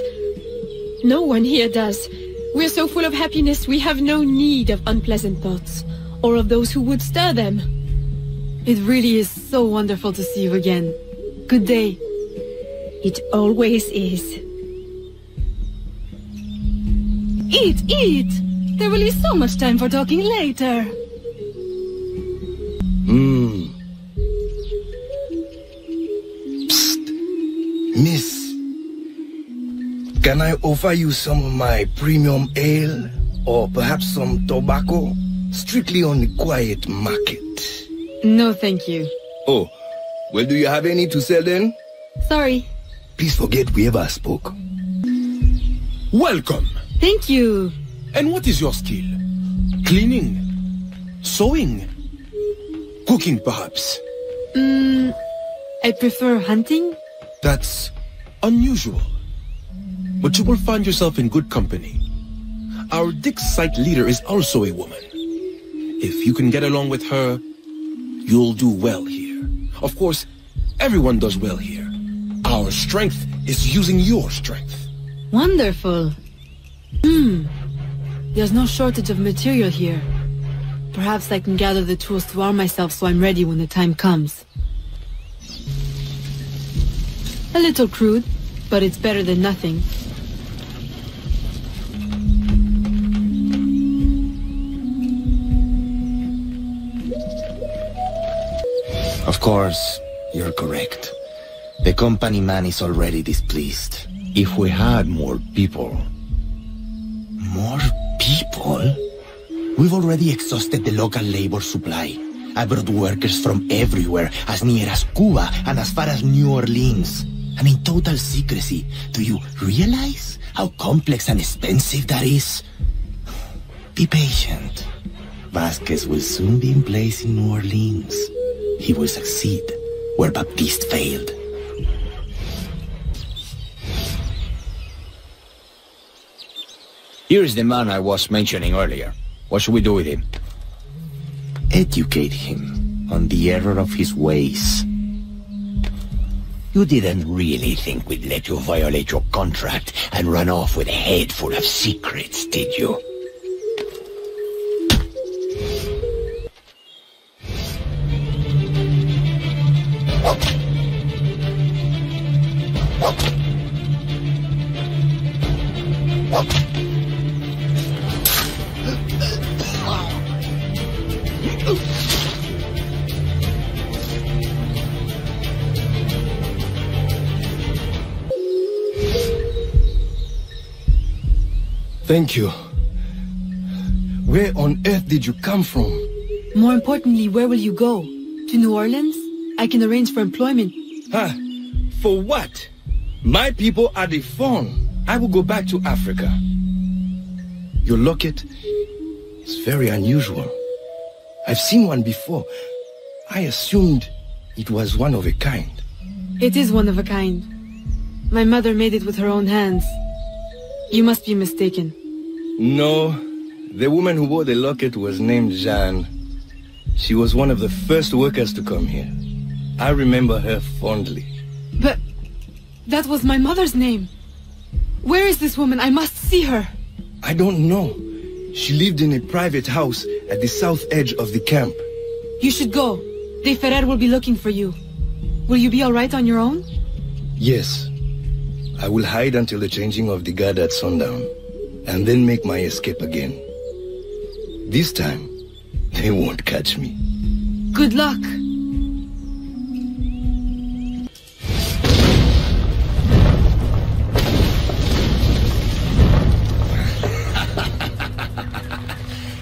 No one here does. We're so full of happiness, we have no need of unpleasant thoughts, or of those who would stir them. It really is so wonderful to see you again. Good day. It always is. Eat! There will be so much time for talking later. Psst. Miss. Can I offer you some of my premium ale? Or perhaps some tobacco? Strictly on the quiet market. No, thank you. Oh, well, do you have any to sell then? Sorry. Please forget we ever spoke. Welcome. Thank you. And what is your skill? Cleaning? Sewing? Cooking, perhaps? I prefer hunting. That's unusual. But you will find yourself in good company. Our Dick's site leader is also a woman. If you can get along with her, you'll do well here. Of course, everyone does well here. Our strength is using your strength. Wonderful. There's no shortage of material here. Perhaps I can gather the tools to arm myself so I'm ready when the time comes. A little crude, but it's better than nothing. Of course, you're correct. The company man is already displeased. If we had more people... More people? We've already exhausted the local labor supply. I brought workers from everywhere, as near as Cuba and as far as New Orleans. And in total secrecy. Do you realize how complex and expensive that is? Be patient. Vasquez will soon be in place in New Orleans. He will succeed where Baptiste failed. Here is the man I was mentioning earlier. What should we do with him? Educate him on the error of his ways. You didn't really think we'd let you violate your contract and run off with a head full of secrets, did you? Thank you. Where on earth did you come from? More importantly, where will you go? To New Orleans? I can arrange for employment. Huh? For what? My people are the phone. I will go back to Africa. Your locket is very unusual. I've seen one before. I assumed it was one of a kind. It is one of a kind. My mother made it with her own hands. You must be mistaken. No, the woman who wore the locket was named Jeanne. She was one of the first workers to come here. I remember her fondly. But that was my mother's name. Where is this woman? I must see her. I don't know. She lived in a private house at the south edge of the camp. You should go. De Ferrer will be looking for you. Will you be all right on your own? Yes. I will hide until the changing of the guard at sundown, and then make my escape again. This time, they won't catch me. Good luck.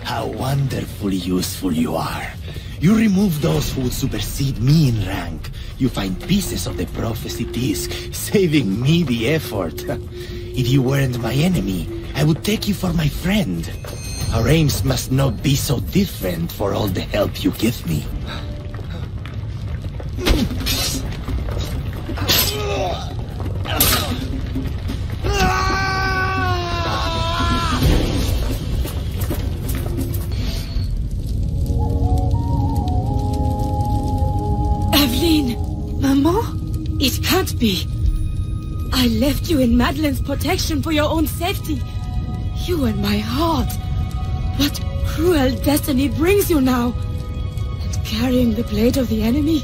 How wonderfully useful you are. You remove those who would supersede me in rank. You find pieces of the prophecy disc, saving me the effort. If you weren't my enemy, I would take you for my friend. Our aims must not be so different for all the help you give me. Evelyn! Maman? It can't be. I left you in Madeleine's protection for your own safety. You and my heart. What cruel destiny brings you now? And carrying the blade of the enemy?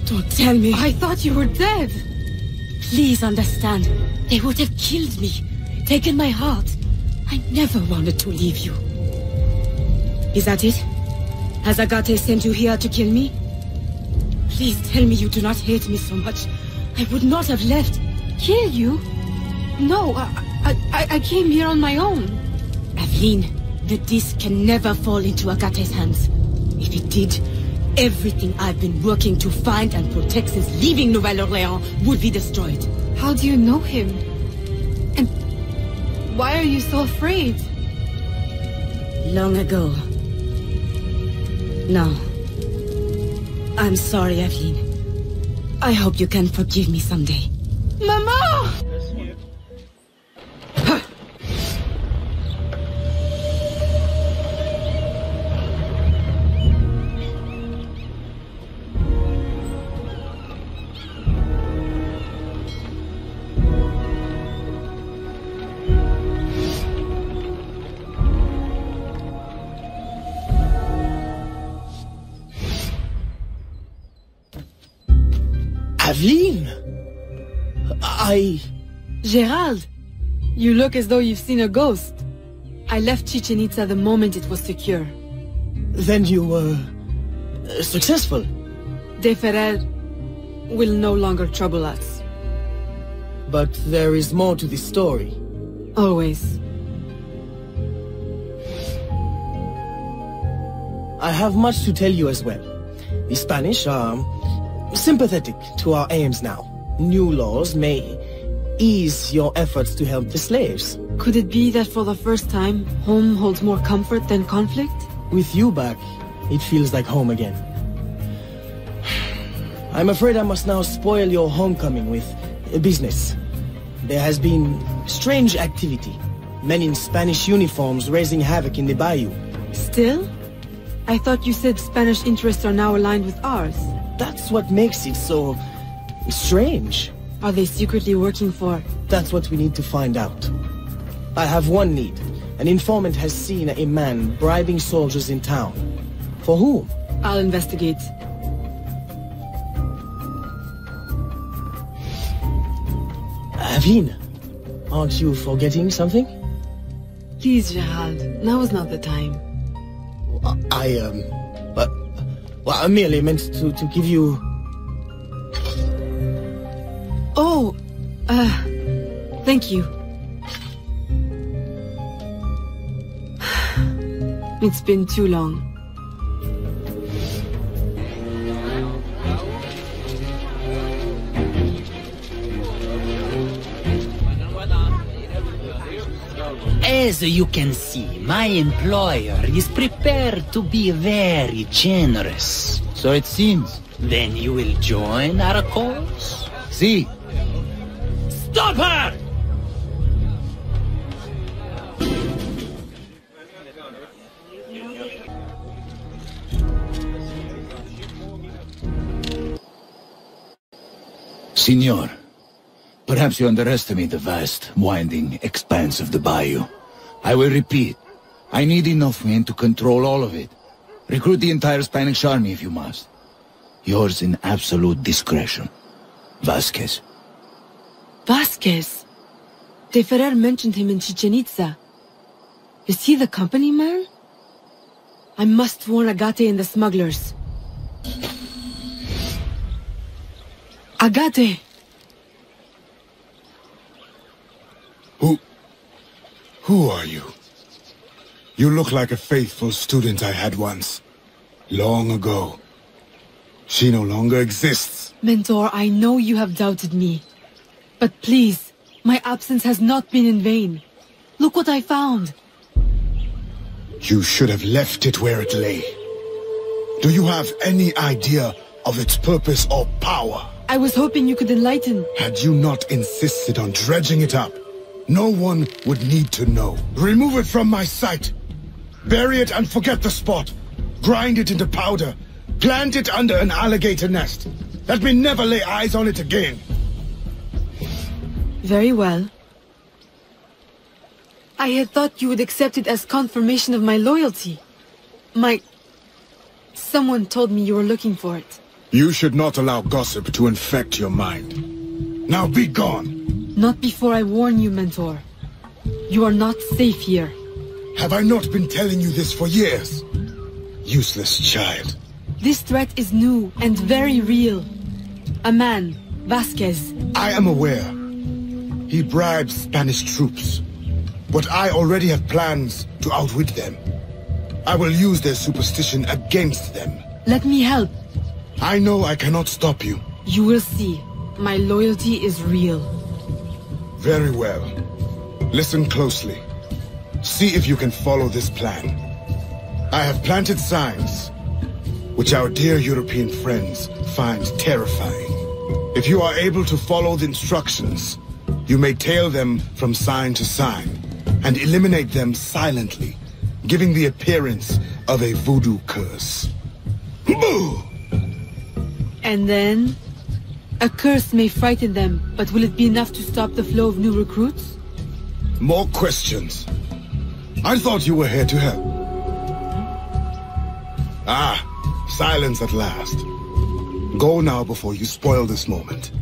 Don't tell me. I thought you were dead. Please understand. They would have killed me, taken my heart. I never wanted to leave you. Is that it? Has Agate sent you here to kill me? Please tell me you do not hate me so much. I would not have left. Kill you? No, I came here on my own. Aveline, the disc can never fall into Agate's hands. If it did, everything I've been working to find and protect since leaving Nouvelle-Orléans would be destroyed. How do you know him? And why are you so afraid? Long ago. No. I'm sorry, Aveline. I hope you can forgive me someday. Mama! Aveline! Gerald, you look as though you've seen a ghost. I left Chichen Itza the moment it was secure. Then you were... successful? De Ferrer will no longer trouble us. But there is more to this story. Always. I have much to tell you as well. The Spanish are sympathetic to our aims now. New laws may ease your efforts to help the slaves. Could it be that for the first time, home holds more comfort than conflict? With you back, it feels like home again. I'm afraid I must now spoil your homecoming with business. There has been strange activity. Men in Spanish uniforms raising havoc in the bayou. Still? I thought you said Spanish interests are now aligned with ours. That's what makes it so... strange. Are they secretly working for... That's what we need to find out. I have one need. An informant has seen a man bribing soldiers in town. For whom? I'll investigate. Aveline, aren't you forgetting something? Please, Gerald. Now is not the time. I merely meant to give you... Oh, thank you. It's been too long. As you can see, my employer is prepared to be very generous. So it seems. Then you will join our cause? See. Stop her! Signor, perhaps you underestimate the vast, winding expanse of the bayou. I will repeat. I need enough men to control all of it. Recruit the entire Spanish army if you must. Yours in absolute discretion. Vasquez. Vasquez? De Ferrer mentioned him in Chichen Itza. Is he the company man? I must warn Agate and the smugglers. Agate! Who are you? You look like a faithful student I had once. Long ago. She no longer exists. Mentor, I know you have doubted me. But please, my absence has not been in vain. Look what I found. You should have left it where it lay. Do you have any idea of its purpose or power? I was hoping you could enlighten. Had you not insisted on dredging it up, no one would need to know. Remove it from my sight. Bury it and forget the spot. Grind it into powder. Plant it under an alligator nest. Let me never lay eyes on it again. Very well. I had thought you would accept it as confirmation of my loyalty. Someone told me you were looking for it. You should not allow gossip to infect your mind. Now be gone! Not before I warn you, Mentor. You are not safe here. Have I not been telling you this for years? Useless child. This threat is new and very real. A man, Vasquez. I am aware. He bribes Spanish troops. But I already have plans to outwit them. I will use their superstition against them. Let me help. I know I cannot stop you. You will see. My loyalty is real. Very well. Listen closely. See if you can follow this plan. I have planted signs, which our dear European friends find terrifying. If you are able to follow the instructions, you may tail them from sign to sign, and eliminate them silently, giving the appearance of a voodoo curse. And then? A curse may frighten them, but will it be enough to stop the flow of new recruits? More questions. I thought you were here to help. Ah, silence at last. Go now before you spoil this moment.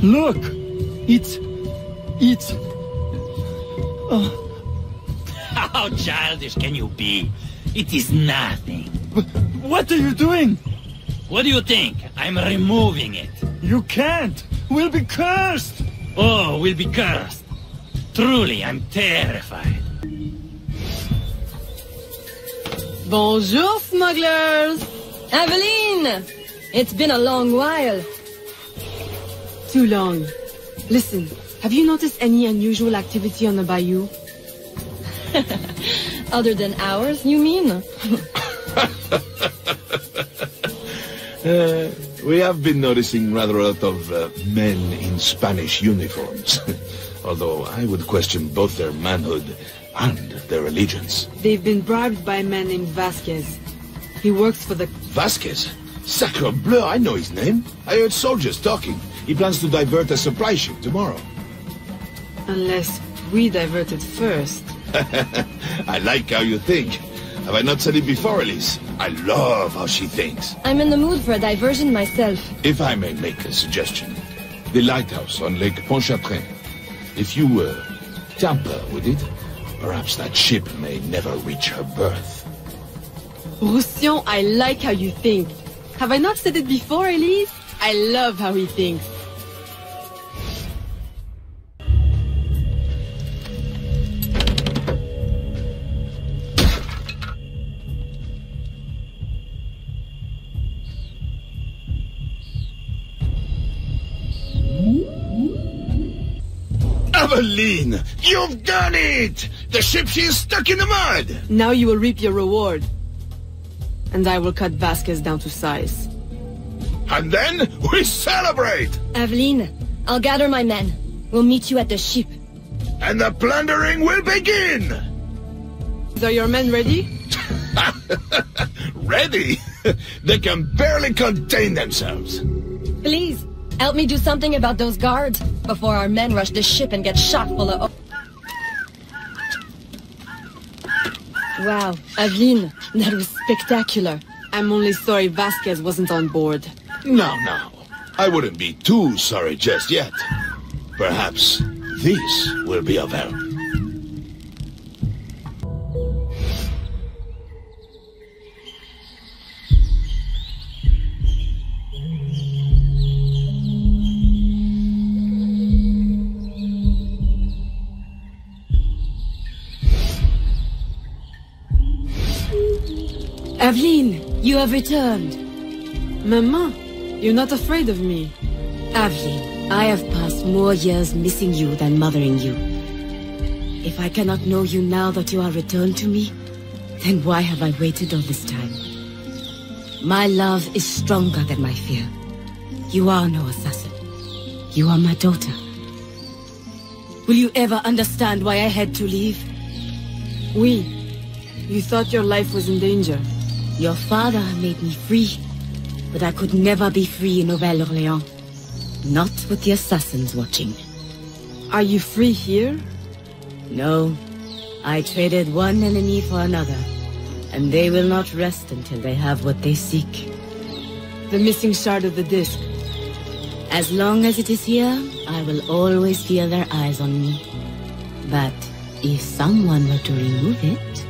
Look! It's... How childish can you be? It is nothing. What are you doing? What do you think? I'm removing it. You can't! We'll be cursed! Oh, we'll be cursed. Truly, I'm terrified. Bonjour, smugglers! Aveline! It's been a long while. Too long. Listen, have you noticed any unusual activity on the bayou? Other than ours, you mean? We have been noticing rather a lot of men in Spanish uniforms. Although I would question both their manhood and their allegiance. They've been bribed by a man named Vasquez. He works for the... Vasquez? Sacre bleu, I know his name. I heard soldiers talking. He plans to divert a supply ship tomorrow. Unless we divert it first. I like how you think. Have I not said it before, Elise? I love how she thinks. I'm in the mood for a diversion myself. If I may make a suggestion. The lighthouse on Lake Pontchartrain. If you, tamper with it, perhaps that ship may never reach her berth. Roussillon, I like how you think. Have I not said it before, Elise? I love how he thinks. Aveline! You've done it! The ship is stuck in the mud! Now you will reap your reward. And I will cut Vasquez down to size. And then we celebrate! Aveline, I'll gather my men. We'll meet you at the ship. And the plundering will begin! Are your men ready? Ready? They can barely contain themselves. Please, help me do something about those guards before our men rush the ship and get shot full of... Wow, Aveline, that was spectacular. I'm only sorry Vasquez wasn't on board. No. I wouldn't be too sorry just yet. Perhaps this will be of help. Aveline, you have returned. Maman, you're not afraid of me. Aveline, I have passed more years missing you than mothering you. If I cannot know you now that you are returned to me, then why have I waited all this time? My love is stronger than my fear. You are no assassin. You are my daughter. Will you ever understand why I had to leave? Oui, You thought your life was in danger. Your father made me free, but I could never be free in Nouvelle-Orléans. Not with the assassins watching. Are you free here? No. I traded one enemy for another, and they will not rest until they have what they seek. The missing shard of the disc. As long as it is here, I will always feel their eyes on me. But if someone were to remove it,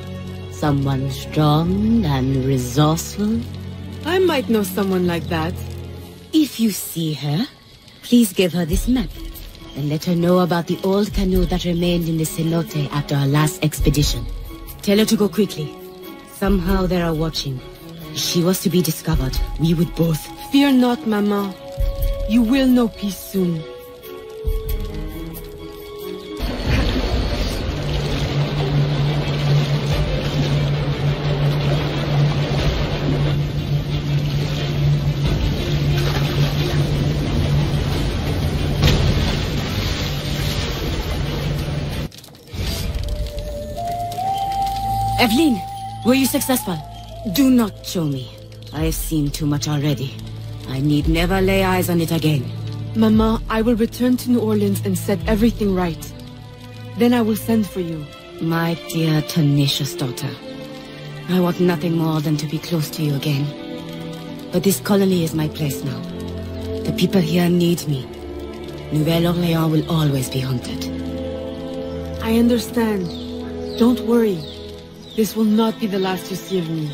someone strong and resourceful, I might know someone like that. If you see her, please give her this map, and let her know about the old canoe that remained in the cenote after our last expedition. Tell her to go quickly. Somehow they are watching. If she was to be discovered, we would both... Fear not, Mama. You will know peace soon. Evelyn, were you successful? Do not show me. I have seen too much already. I need never lay eyes on it again. Mama, I will return to New Orleans and set everything right. Then I will send for you. My dear, tenacious daughter. I want nothing more than to be close to you again. But this colony is my place now. The people here need me. Nouvelle-Orléans will always be haunted. I understand. Don't worry. This will not be the last you see of me.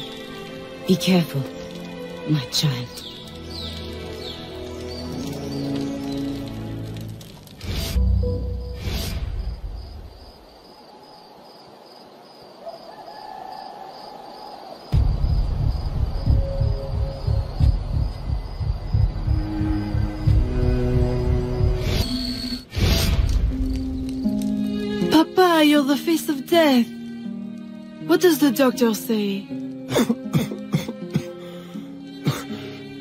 Be careful, my child. Papa, you're the face of death. What does the doctor say?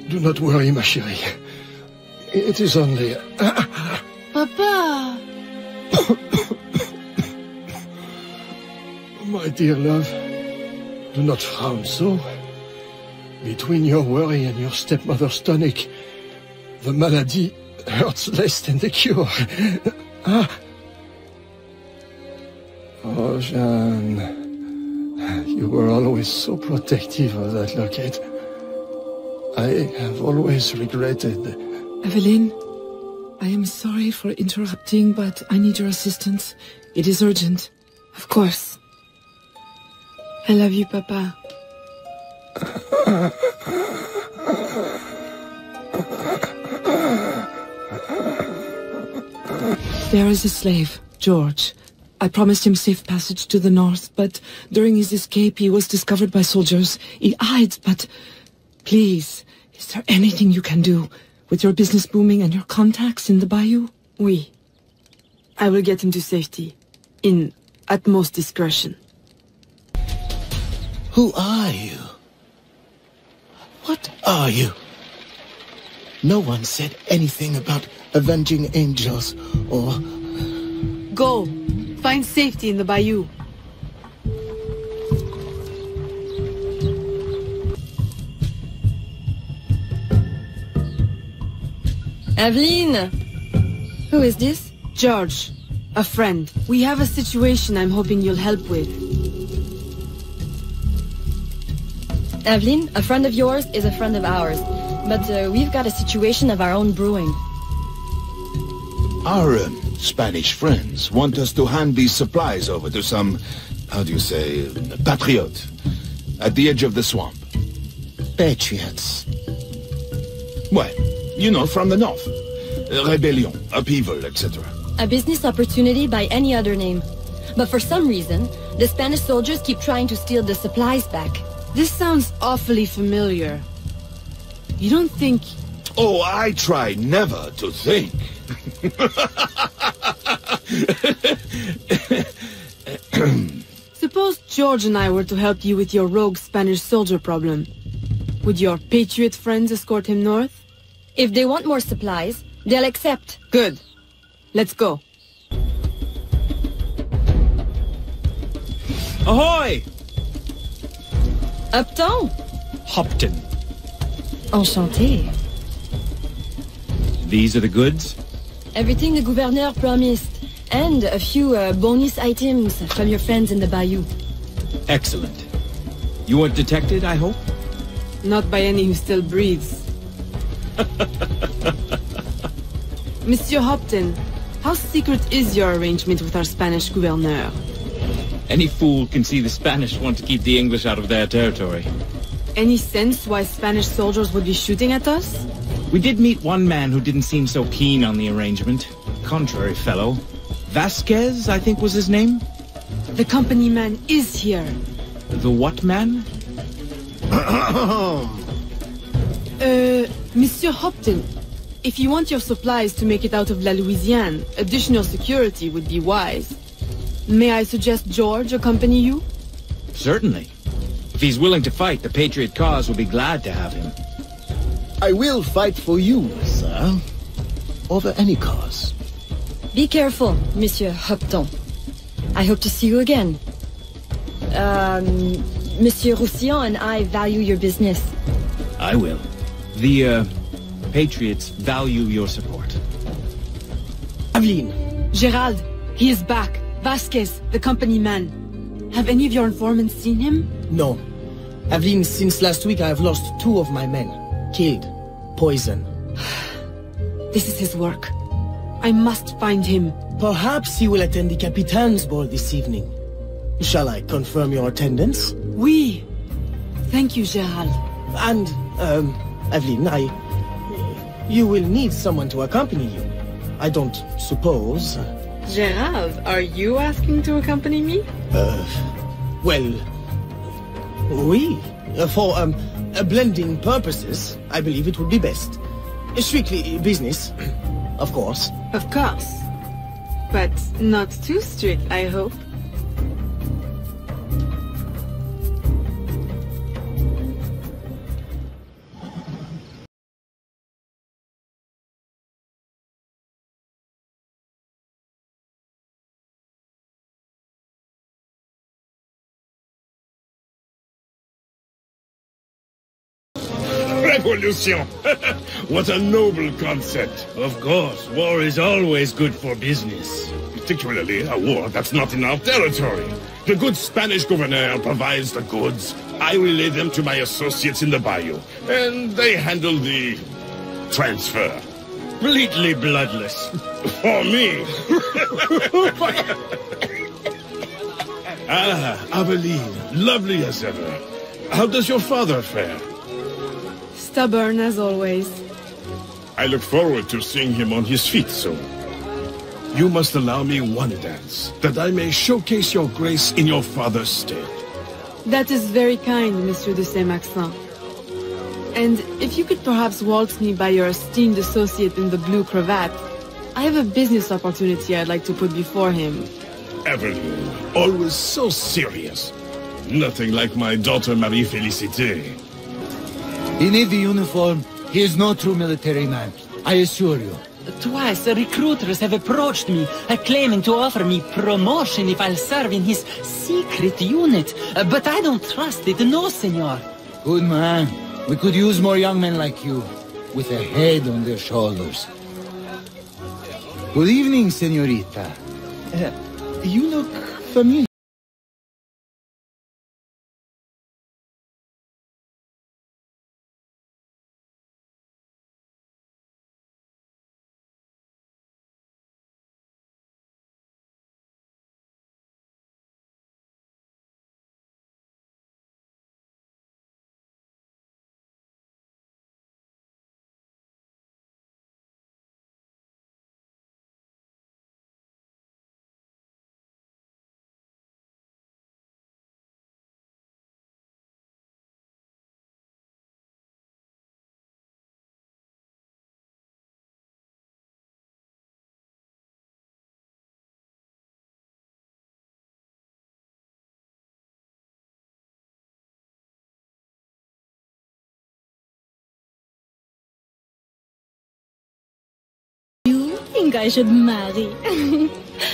Do not worry, ma chérie. It is only... Papa! My dear love, do not frown so. Between your worry and your stepmother's tonic, the malady hurts less than the cure. Oh, Jeanne, you were always so protective of that locket. I have always regretted... Evelyn, I am sorry for interrupting, but I need your assistance. It is urgent. Of course. I love you, Papa. There is a slave, George. I promised him safe passage to the north, but during his escape he was discovered by soldiers. He hides, but... Please, is there anything you can do? With your business booming and your contacts in the bayou? Oui. I will get him to safety. In utmost discretion. Who are you? What are you? No one said anything about avenging angels or... Go! Find safety in the bayou. Evelyn! Who is this? George. A friend. We have a situation I'm hoping you'll help with. Evelyn, a friend of yours is a friend of ours. But we've got a situation of our own brewing. Our Spanish friends want us to hand these supplies over to some, how do you say, patriot, at the edge of the swamp. Patriots? Well, you know, from the north. Rebellion, upheaval, etc. A business opportunity by any other name. But for some reason, the Spanish soldiers keep trying to steal the supplies back. This sounds awfully familiar. You don't think... Oh, I try never to think. Suppose George and I were to help you with your rogue Spanish soldier problem. Would your patriot friends escort him north? If they want more supplies, they'll accept. Good. Let's go. Ahoy! Upton? Hopton. Enchanté. These are the goods? Everything the gouverneur promised. And a few bonus items from your friends in the bayou. Excellent. You weren't detected, I hope? Not by any who still breathes. Monsieur Hopton, how secret is your arrangement with our Spanish gouverneur? Any fool can see the Spanish want to keep the English out of their territory. Any sense why Spanish soldiers would be shooting at us? We did meet one man who didn't seem so keen on the arrangement. Contrary fellow. Vasquez, I think was his name? The company man is here. The what man? Monsieur Hopton, if you want your supplies to make it out of La Louisiane, additional security would be wise. May I suggest George accompany you? Certainly. If he's willing to fight, the Patriot cause will be glad to have him. I will fight for you, sir. Over any cause. Be careful, Monsieur Hopton. I hope to see you again. Monsieur Roussillon and I value your business. I will. The, Patriots value your support. Aveline, Gerald, he is back. Vasquez, the company man. Have any of your informants seen him? No. Aveline, since last week I have lost 2 of my men. Killed. Poison. This is his work. I must find him. Perhaps he will attend the Capitain's ball this evening. Shall I confirm your attendance? Oui. Thank you, Gerald. And, Aveline, you will need someone to accompany you. I don't suppose... Gerald, are you asking to accompany me? Well... Oui. For, blending purposes, I believe it would be best. Strictly business, of course. Of course. But not too strict, I hope. Revolution! What a noble concept. Of course, war is always good for business. Particularly a war that's not in our territory. The good Spanish governor provides the goods. I relay them to my associates in the bayou, and they handle the transfer. Completely bloodless. For me. Ah, Aveline, lovely as ever. How does your father fare? Stubborn as always. I look forward to seeing him on his feet soon. You must allow me one dance, that I may showcase your grace in your father's stead. That is very kind, Monsieur de Saint-Maxin. And if you could perhaps waltz me by your esteemed associate in the blue cravat, I have a business opportunity I'd like to put before him. Evelyn, always so serious. Nothing like my daughter Marie-Félicité. Beneath the uniform, he is no true military man, I assure you. Twice, recruiters have approached me, claiming to offer me promotion if I'll serve in his secret unit. But I don't trust it, no, senor. Good man. We could use more young men like you, with a head on their shoulders. Good evening, senorita. You look familiar. I think I should marry.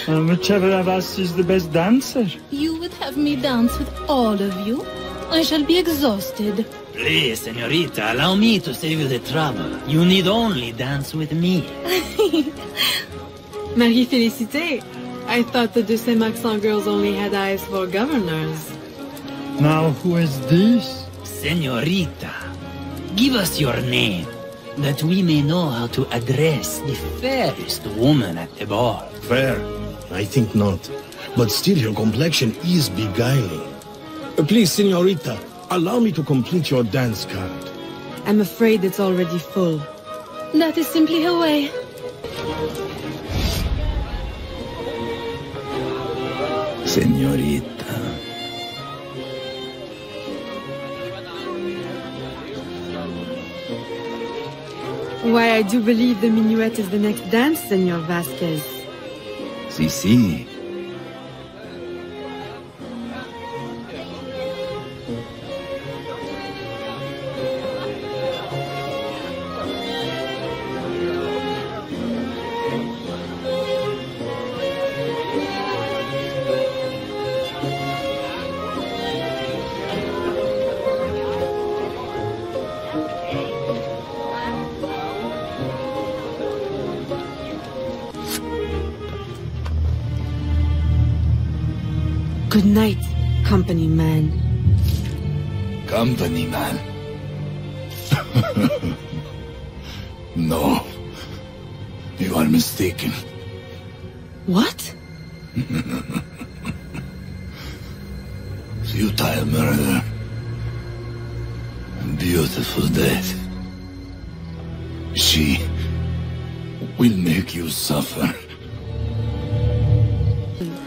Whichever of us is the best dancer. You would have me dance with all of you? I shall be exhausted. Please, señorita, allow me to save you the trouble. You need only dance with me. Marie Félicité. I thought the de Saint-Maxent girls only had eyes for governors. Now who is this? Señorita, give us your name, that we may know how to address the fairest woman at the ball. Fair? I think not. But still your complexion is beguiling. Please, señorita, allow me to complete your dance card. I'm afraid it's already full. That is simply her way. Señorita. Why, I do believe the minuet is the next dance, Senor Vasquez. Sí, sí. Good night, company man. Company man? No. You are mistaken. What? Futile murder. Beautiful death. She will make you suffer.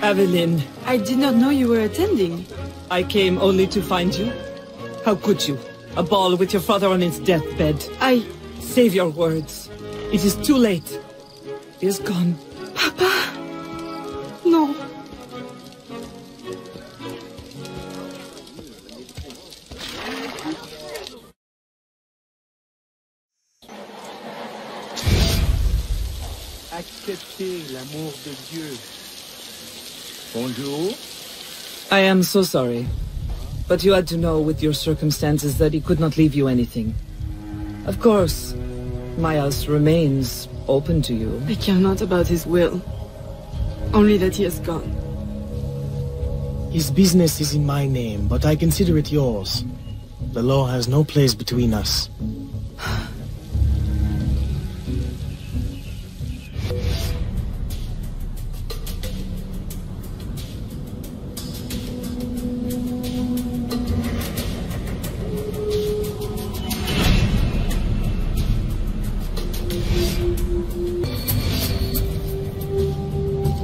Evelyn. I did not know you were attending. I came only to find you. How could you? A ball with your father on his deathbed. Save your words. It is too late. He is gone. Papa! No. Acceptez l'amour de Dieu. Bonjour. I am so sorry. But you had to know with your circumstances that he could not leave you anything. Of course, my house remains open to you. I care not about his will. Only that he has gone. His business is in my name, but I consider it yours. The law has no place between us.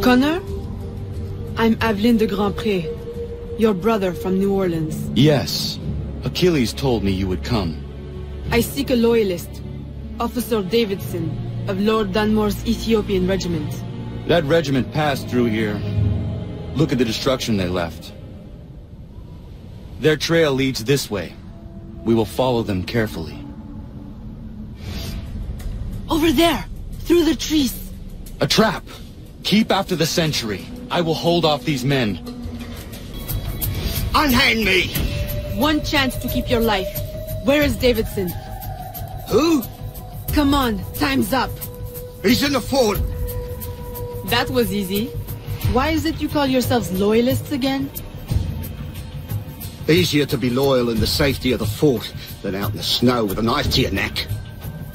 Connor? I'm Aveline de Grandpré, your brother from New Orleans. Yes. Achilles told me you would come. I seek a loyalist, Officer Davidson, of Lord Dunmore's Ethiopian regiment. That regiment passed through here. Look at the destruction they left. Their trail leads this way. We will follow them carefully. Over there! Through the trees! A trap! Keep after the sentry. I will hold off these men. Unhand me! One chance to keep your life. Where is Davidson? Who? Come on, time's up. He's in the fort. That was easy. Why is it you call yourselves loyalists again? Easier to be loyal in the safety of the fort than out in the snow with a knife to your neck.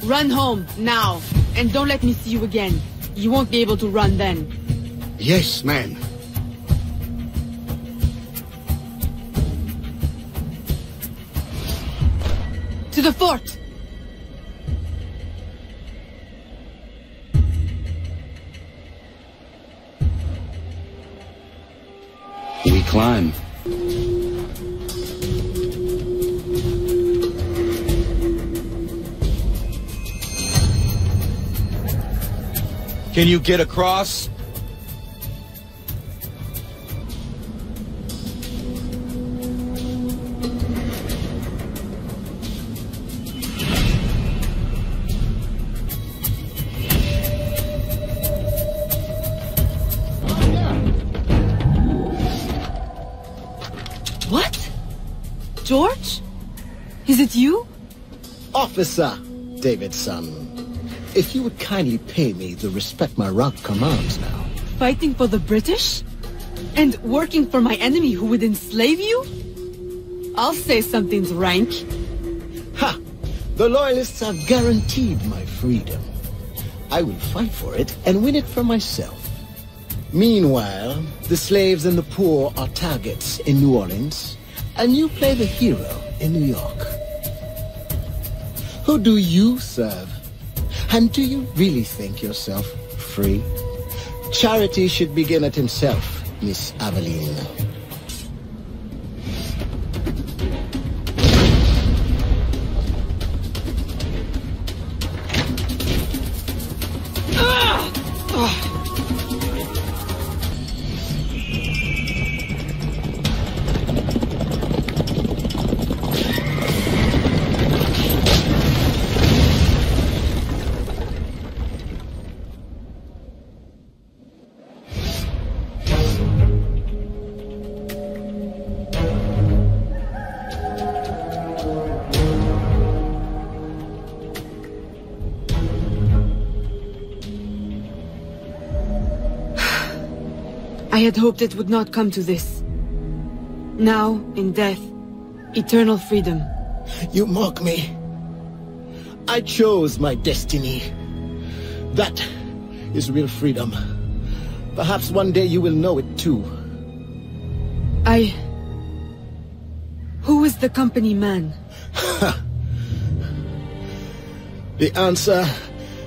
Run home, now. And don't let me see you again. You won't be able to run then. Yes, ma'am. To the fort! We climb. Can you get across? Is it you? Officer Davidson. If you would kindly pay me the respect my rank commands now. Fighting for the British? And working for my enemy who would enslave you? I'll say something's rank. Ha! The Loyalists have guaranteed my freedom. I will fight for it and win it for myself. Meanwhile, the slaves and the poor are targets in New Orleans, and you play the hero in New York. Who do you serve? And do you really think yourself free? Charity should begin at himself, Miss Aveline. I had hoped it would not come to this. Now, in death, eternal freedom. You mock me. I chose my destiny. That is real freedom. Perhaps one day you will know it too. Who is the company man? The answer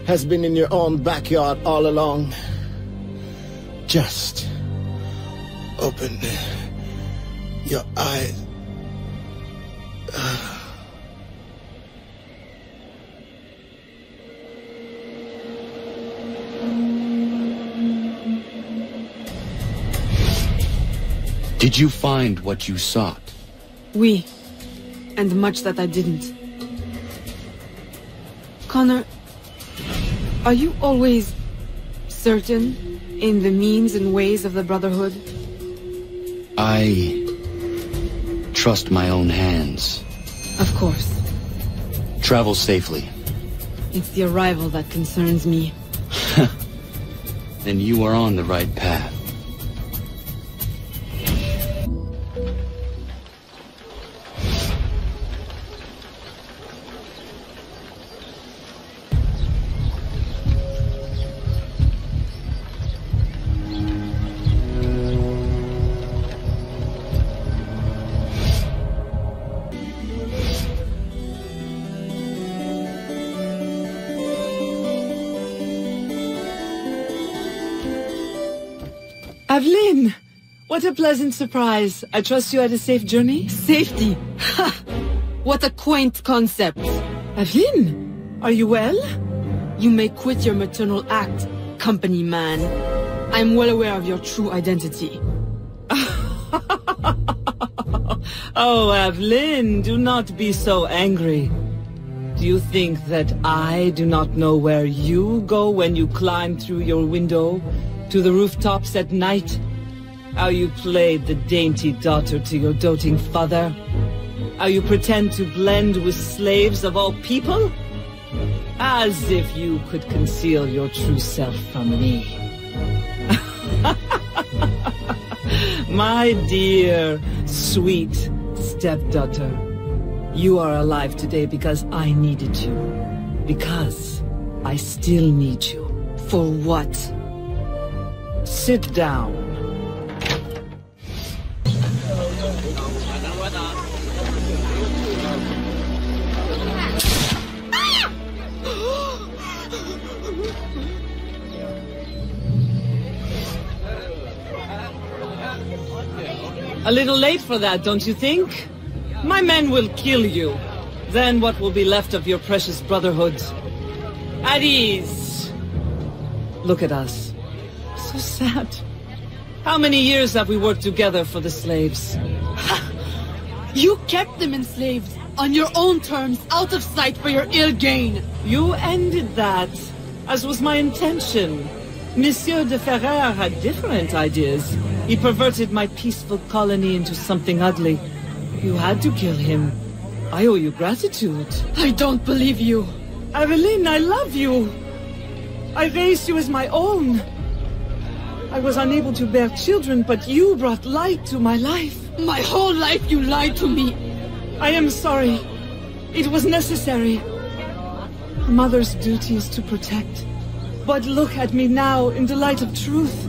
has been in your own backyard all along. Just open your eyes. Did you find what you sought? Oui. And much that I didn't. Connor, are you always certain in the means and ways of the Brotherhood? I trust my own hands. Of course. Travel safely. It's the arrival that concerns me. Then you are on the right path. Aveline! What a pleasant surprise. I trust you had a safe journey? Safety? Ha! What a quaint concept. Aveline, are you well? You may quit your maternal act, company man. I'm well aware of your true identity. Oh, Aveline, do not be so angry. Do you think that I do not know where you go when you climb through your window to the rooftops at night? How you played the dainty daughter to your doting father? How you pretend to blend with slaves of all people? As if you could conceal your true self from me. My dear, sweet stepdaughter, you are alive today because I needed you. Because I still need you. For what? Sit down. A little late for that, don't you think? My men will kill you. Then what will be left of your precious brotherhood? At ease. Look at us. So sad. How many years have we worked together for the slaves? You kept them enslaved, on your own terms, out of sight for your ill gain. You ended that, as was my intention. Monsieur de Ferrer had different ideas. He perverted my peaceful colony into something ugly. You had to kill him. I owe you gratitude. I don't believe you. Aveline, I love you. I raised you as my own. I was unable to bear children, but you brought light to my life. My whole life you lied to me. I am sorry. It was necessary. A mother's duty is to protect. But look at me now in the light of truth.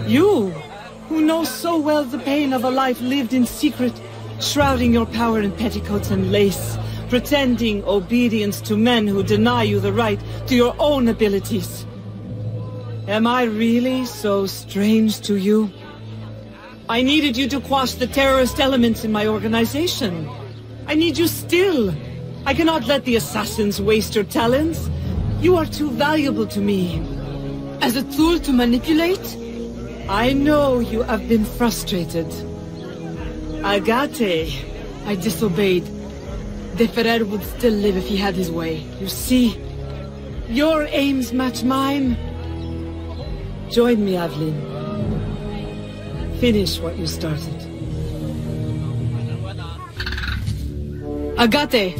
You, who know so well the pain of a life lived in secret, shrouding your power in petticoats and lace, pretending obedience to men who deny you the right to your own abilities. Am I really so strange to you? I needed you to quash the terrorist elements in my organization. I need you still. I cannot let the assassins waste your talents. You are too valuable to me. As a tool to manipulate? I know you have been frustrated. Agate. I disobeyed. De Ferrer would still live if he had his way. You see, your aims match mine. Join me, Aveline. Finish what you started. Agate!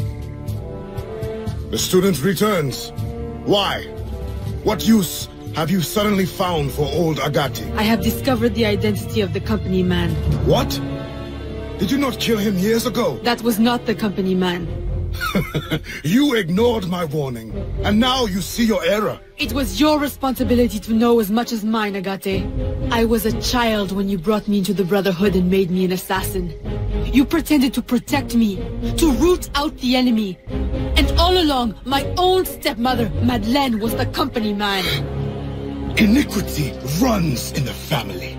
The student returns. Why? What use have you suddenly found for old Agate? I have discovered the identity of the company man. What? Did you not kill him years ago? That was not the company man. You ignored my warning, and now you see your error. It was your responsibility to know as much as mine, Agate. I was a child when you brought me into the Brotherhood and made me an assassin. You pretended to protect me, to root out the enemy. And all along, my own stepmother, Madeleine, was the company man. Iniquity runs in the family.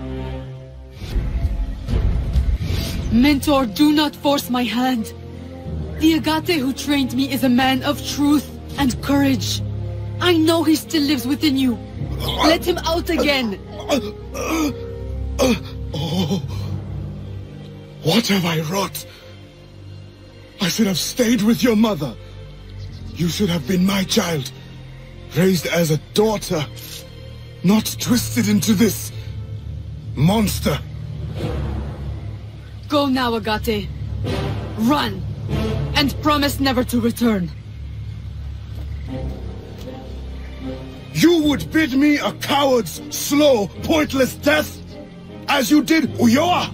Mentor, do not force my hand. The Agate who trained me is a man of truth and courage. I know he still lives within you. Let him out again. Oh. What have I wrought? I should have stayed with your mother. You should have been my child, raised as a daughter, not twisted into this monster. Go now, Agate. Run, and promise never to return. You would bid me a coward's slow, pointless death, as you did Ulloa.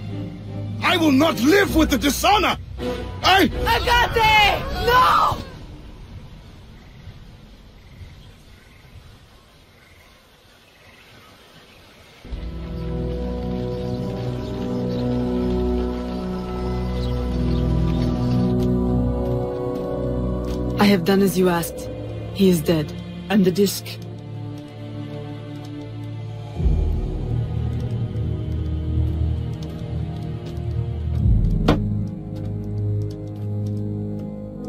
I will not live with the dishonor. Agate! No! I have done as you asked. He is dead. And the disc?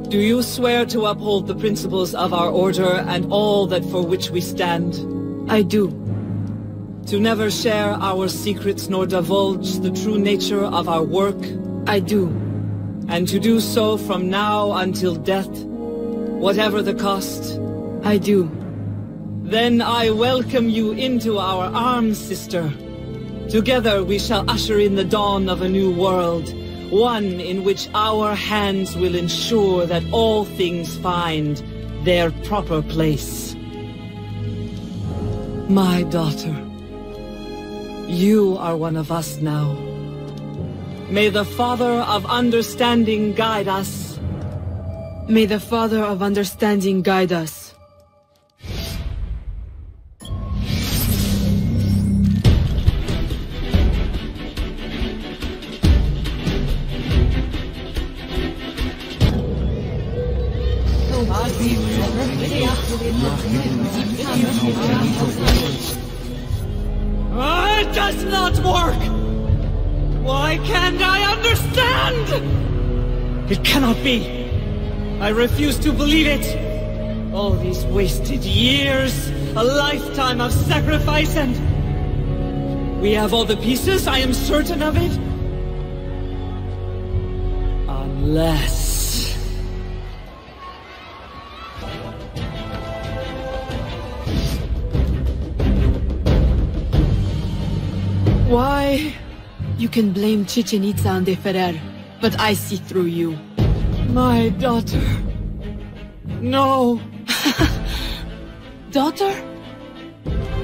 Do you swear to uphold the principles of our order and all that for which we stand? I do. To never share our secrets nor divulge the true nature of our work? I do. And to do so from now until death, whatever the cost? I do. Then I welcome you into our arms, sister. Together we shall usher in the dawn of a new world, one in which our hands will ensure that all things find their proper place. My daughter, you are one of us now. May the Father of Understanding guide us. May the Father of Understanding guide us. It does not work! Why can't I understand? It cannot be. I refuse to believe it. All these wasted years, a lifetime of sacrifice, and... we have all the pieces, I am certain of it. Unless... Why? You can blame Chichen Itza and De Ferrer, but I see through you. My daughter. No. Daughter?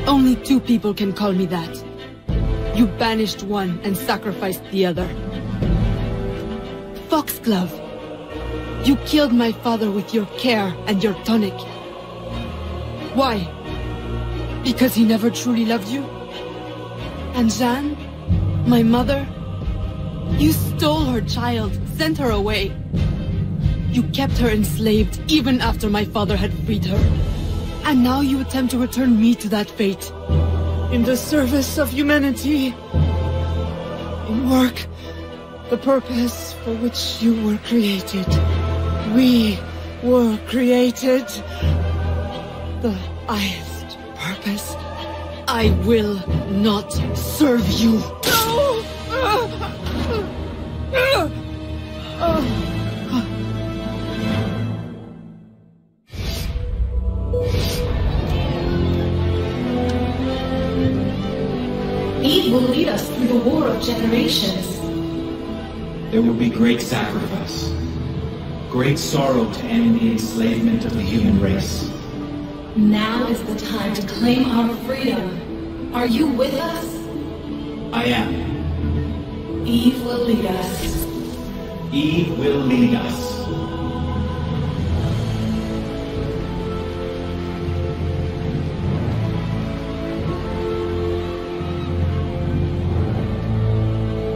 Only 2 people can call me that. You banished one and sacrificed the other. Foxglove. You killed my father with your care and your tonic. Why? Because he never truly loved you? And Jeanne? My mother? You stole her child, sent her away. You kept her enslaved even after my father had freed her. And now you attempt to return me to that fate. In the service of humanity. In work, the purpose for which you were created. We were created. The highest purpose. I will not serve you. Eve will lead us through the war of generations. There will be great sacrifice, great sorrow to end the enslavement of the human race. Now is the time to claim our freedom. Are you with us? I am. Eve will lead us. Eve will lead us.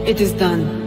It is done.